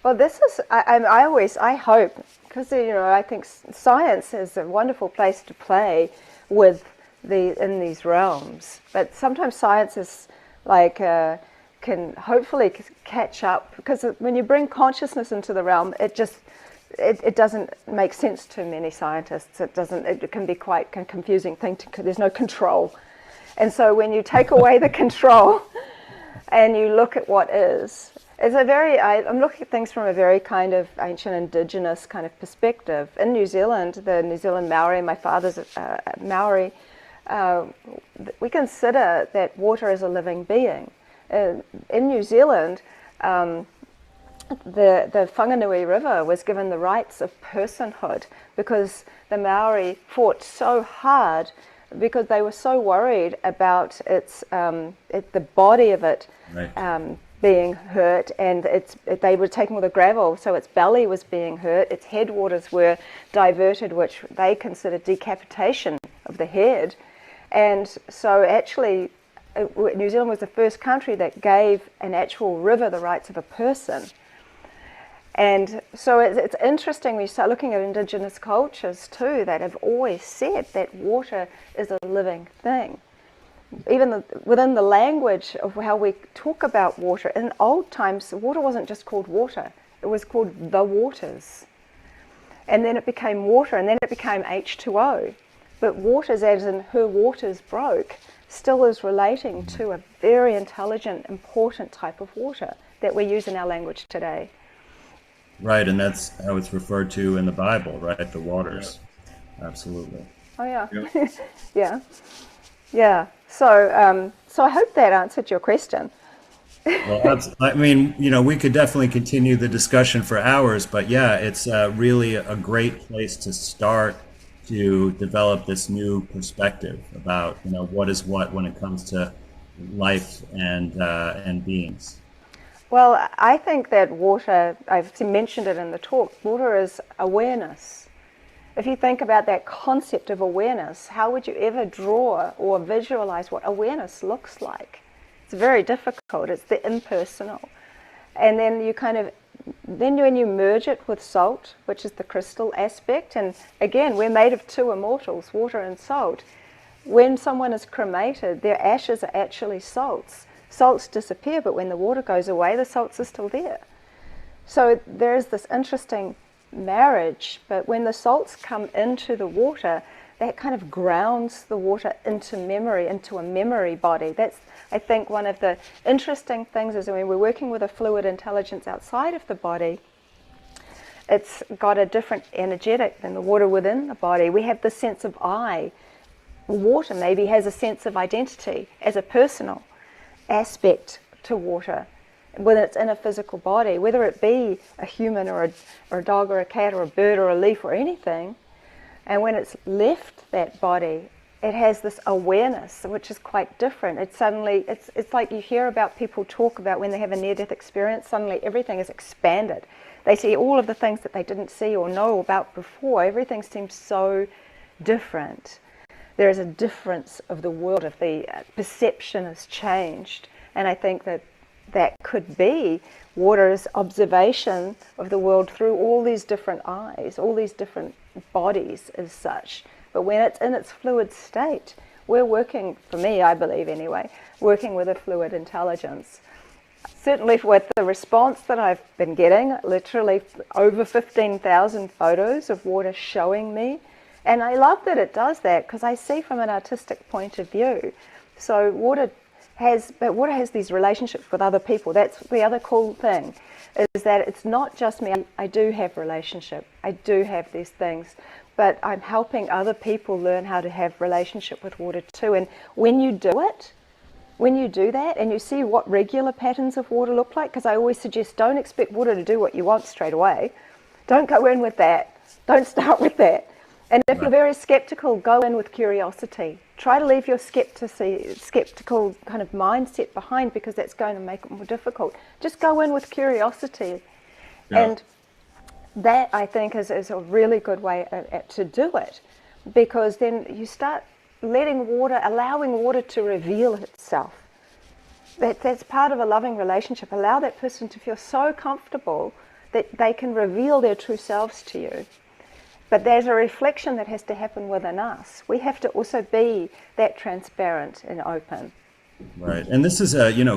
Well, this is, I hope, because I think science is a wonderful place to play with in these realms. But sometimes science is like can hopefully catch up, because when you bring consciousness into the realm, it doesn't make sense to many scientists. It can be quite a confusing thing. There's no control, and so when you take away the control and you look at what is. I'm looking at things from a very kind of ancient indigenous kind of perspective. In New Zealand, the New Zealand Maori, my father's Maori, we consider that water is a living being. In New Zealand, the Whanganui River was given the rights of personhood because the Maori fought so hard because they were so worried about the body of it being hurt, and they were taking all the gravel, so its belly was being hurt, its headwaters were diverted, which they considered decapitation of the head. And so actually New Zealand was the first country that gave an actual river the rights of a person. And so it's interesting when you start looking at indigenous cultures too that have always said that water is a living thing. Even within the language of how we talk about water, in old times, water wasn't just called water, it was called the waters. And then it became water, and then it became H2O. But waters, as in her waters broke, still is relating to a very intelligent, important type of water that we use in our language today. Right, and that's how it's referred to in the Bible, right? The waters. Yeah. Absolutely. Oh, yeah. Yeah. Yeah. So, so I hope that answered your question. Well, I mean, you know, we could definitely continue the discussion for hours, but yeah, it's really a great place to start to develop this new perspective about, you know, what is what when it comes to life and beings. Well, I think that water, I've mentioned it in the talk, water is awareness. If you think about that concept of awareness, how would you ever draw or visualize what awareness looks like? It's very difficult. It's the impersonal. And then you when you merge it with salt, which is the crystal aspect, and again, we're made of two immortals, water and salt. When someone is cremated, their ashes are actually salts. Salts disappear, but when the water goes away, the salts are still there. So there is this interesting marriage, but when the salts come into the water, that kind of grounds the water into memory, into a memory body. That's, I think, one of the interesting things is when we're working with a fluid intelligence outside of the body, it's got a different energetic than the water within the body. We have the sense of I. Water maybe has a sense of identity as a personal aspect to water, whether it's in a physical body, whether it be a human or a dog or a cat or a bird or a leaf or anything. And when it's left that body, it has this awareness, which is quite different. It's like you hear about people talk about when they have a near-death experience, suddenly everything is expanded. They see all of the things that they didn't see or know about before. Everything seems so different. There is a difference of the world, of the perception has changed. And I think that could be water's observation of the world through all these different eyes, all these different bodies as such. But when it's in its fluid state, we're working, for me, I believe anyway, working with a fluid intelligence. Certainly with the response that I've been getting, literally over 15,000 photos of water showing me. And I love that it does that because I see from an artistic point of view. So water has these relationships with other people. That's the other cool thing, is that it's not just me. I do have relationship. I do have these things, but I'm helping other people learn how to have relationship with water too. And when you do that and you see what regular patterns of water look like, because I always suggest don't expect water to do what you want straight away. Don't go in with that. Don't start with that. And if you're very skeptical, go in with curiosity. Try to leave your skeptical kind of mindset behind, because that's going to make it more difficult. Just go in with curiosity. Yeah. And that, I think, is a really good way to do it, because then you start allowing water to reveal itself. That's part of a loving relationship. Allow that person to feel so comfortable that they can reveal their true selves to you. But there's a reflection that has to happen within us. We have to also be that transparent and open. Right, and this is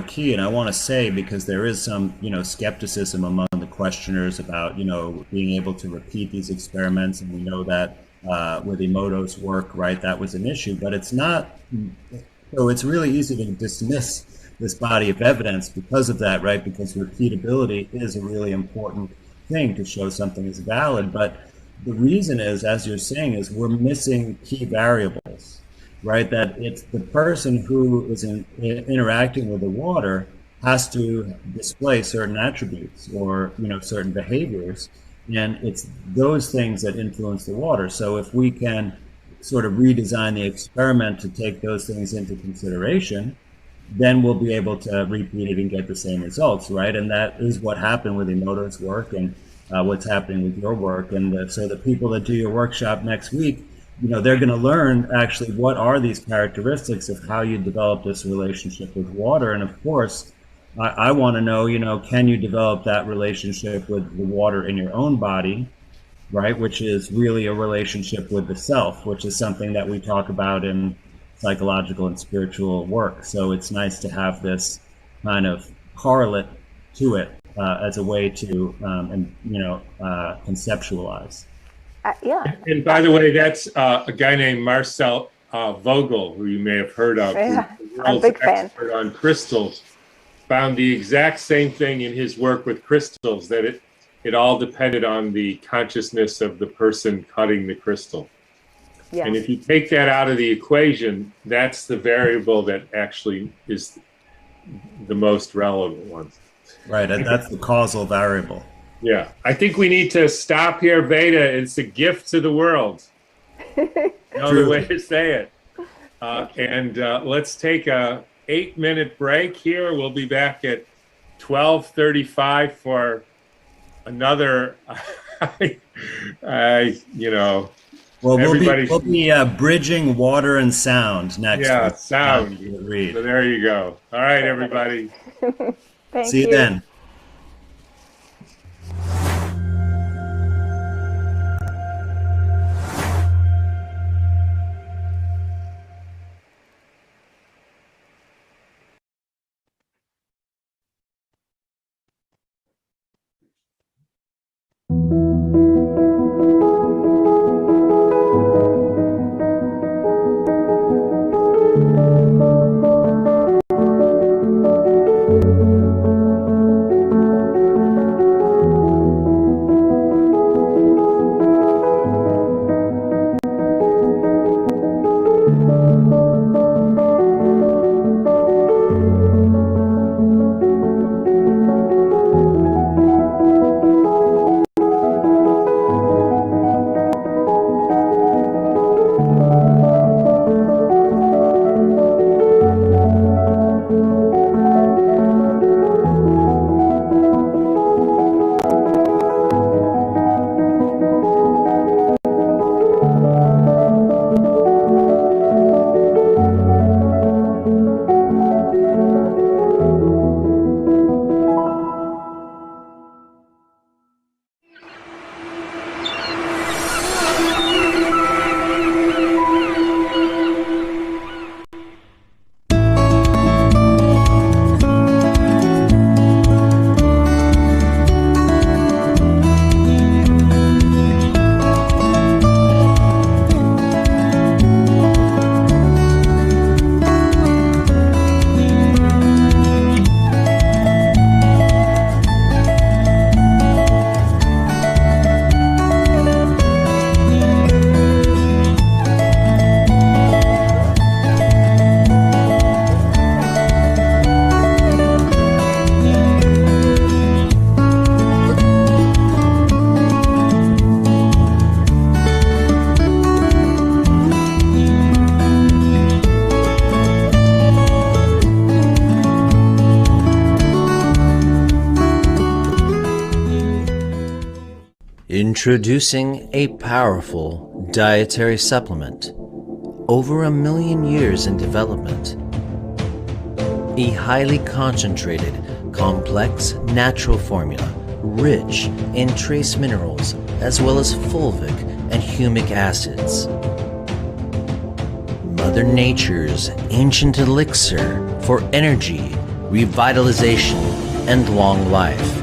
key, and I want to say, because there is some skepticism among the questioners about being able to repeat these experiments, and we know that with Emoto's work, right, that was an issue, but it's not. So it's really easy to dismiss this body of evidence because of that, right? Because repeatability is a really important thing to show something is valid, but the reason is, as you're saying, is we're missing key variables, right? That it's the person who is interacting with the water has to display certain attributes or, certain behaviors. And it's those things that influence the water. So if we can sort of redesign the experiment to take those things into consideration, then we'll be able to repeat it and get the same results, right? And that is what happened with Emoto's work and what's happening with your work. And so the people that do your workshop next week, they're going to learn actually what are these characteristics of how you develop this relationship with water. And of course, I want to know, can you develop that relationship with the water in your own body, right? Which is really a relationship with the self, which is something that we talk about in psychological and spiritual work. So it's nice to have this kind of correlate to it as a way to, conceptualize. Yeah. And by the way, that's a guy named Marcel Vogel, who you may have heard of. Yeah, who's the I'm a world's big fan. expert on crystals. Found the exact same thing in his work with crystals, that it all depended on the consciousness of the person cutting the crystal. Yeah. And if you take that out of the equation, that's the variable that actually is the most relevant one. Right, and that's the causal variable. Yeah, I think we need to stop here, Veda. It's a gift to the world. Another way to say it. And let's take a 8-minute break here. We'll be back at 12:35 for another. Well, we'll be bridging water and sound next. Yeah, week. sound. Read. So there you go. All right, everybody. See you then. Introducing a powerful dietary supplement, over 1 million years in development. A highly concentrated, complex natural formula, rich in trace minerals as well as fulvic and humic acids. Mother Nature's ancient elixir for energy, revitalization, and long life.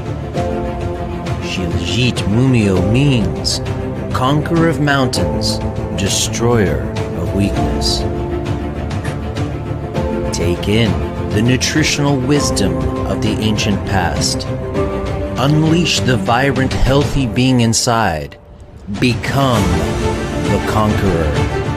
Shiljit Mumio means conqueror of mountains, destroyer of weakness. Take in the nutritional wisdom of the ancient past. Unleash the vibrant, healthy being inside. Become the conqueror.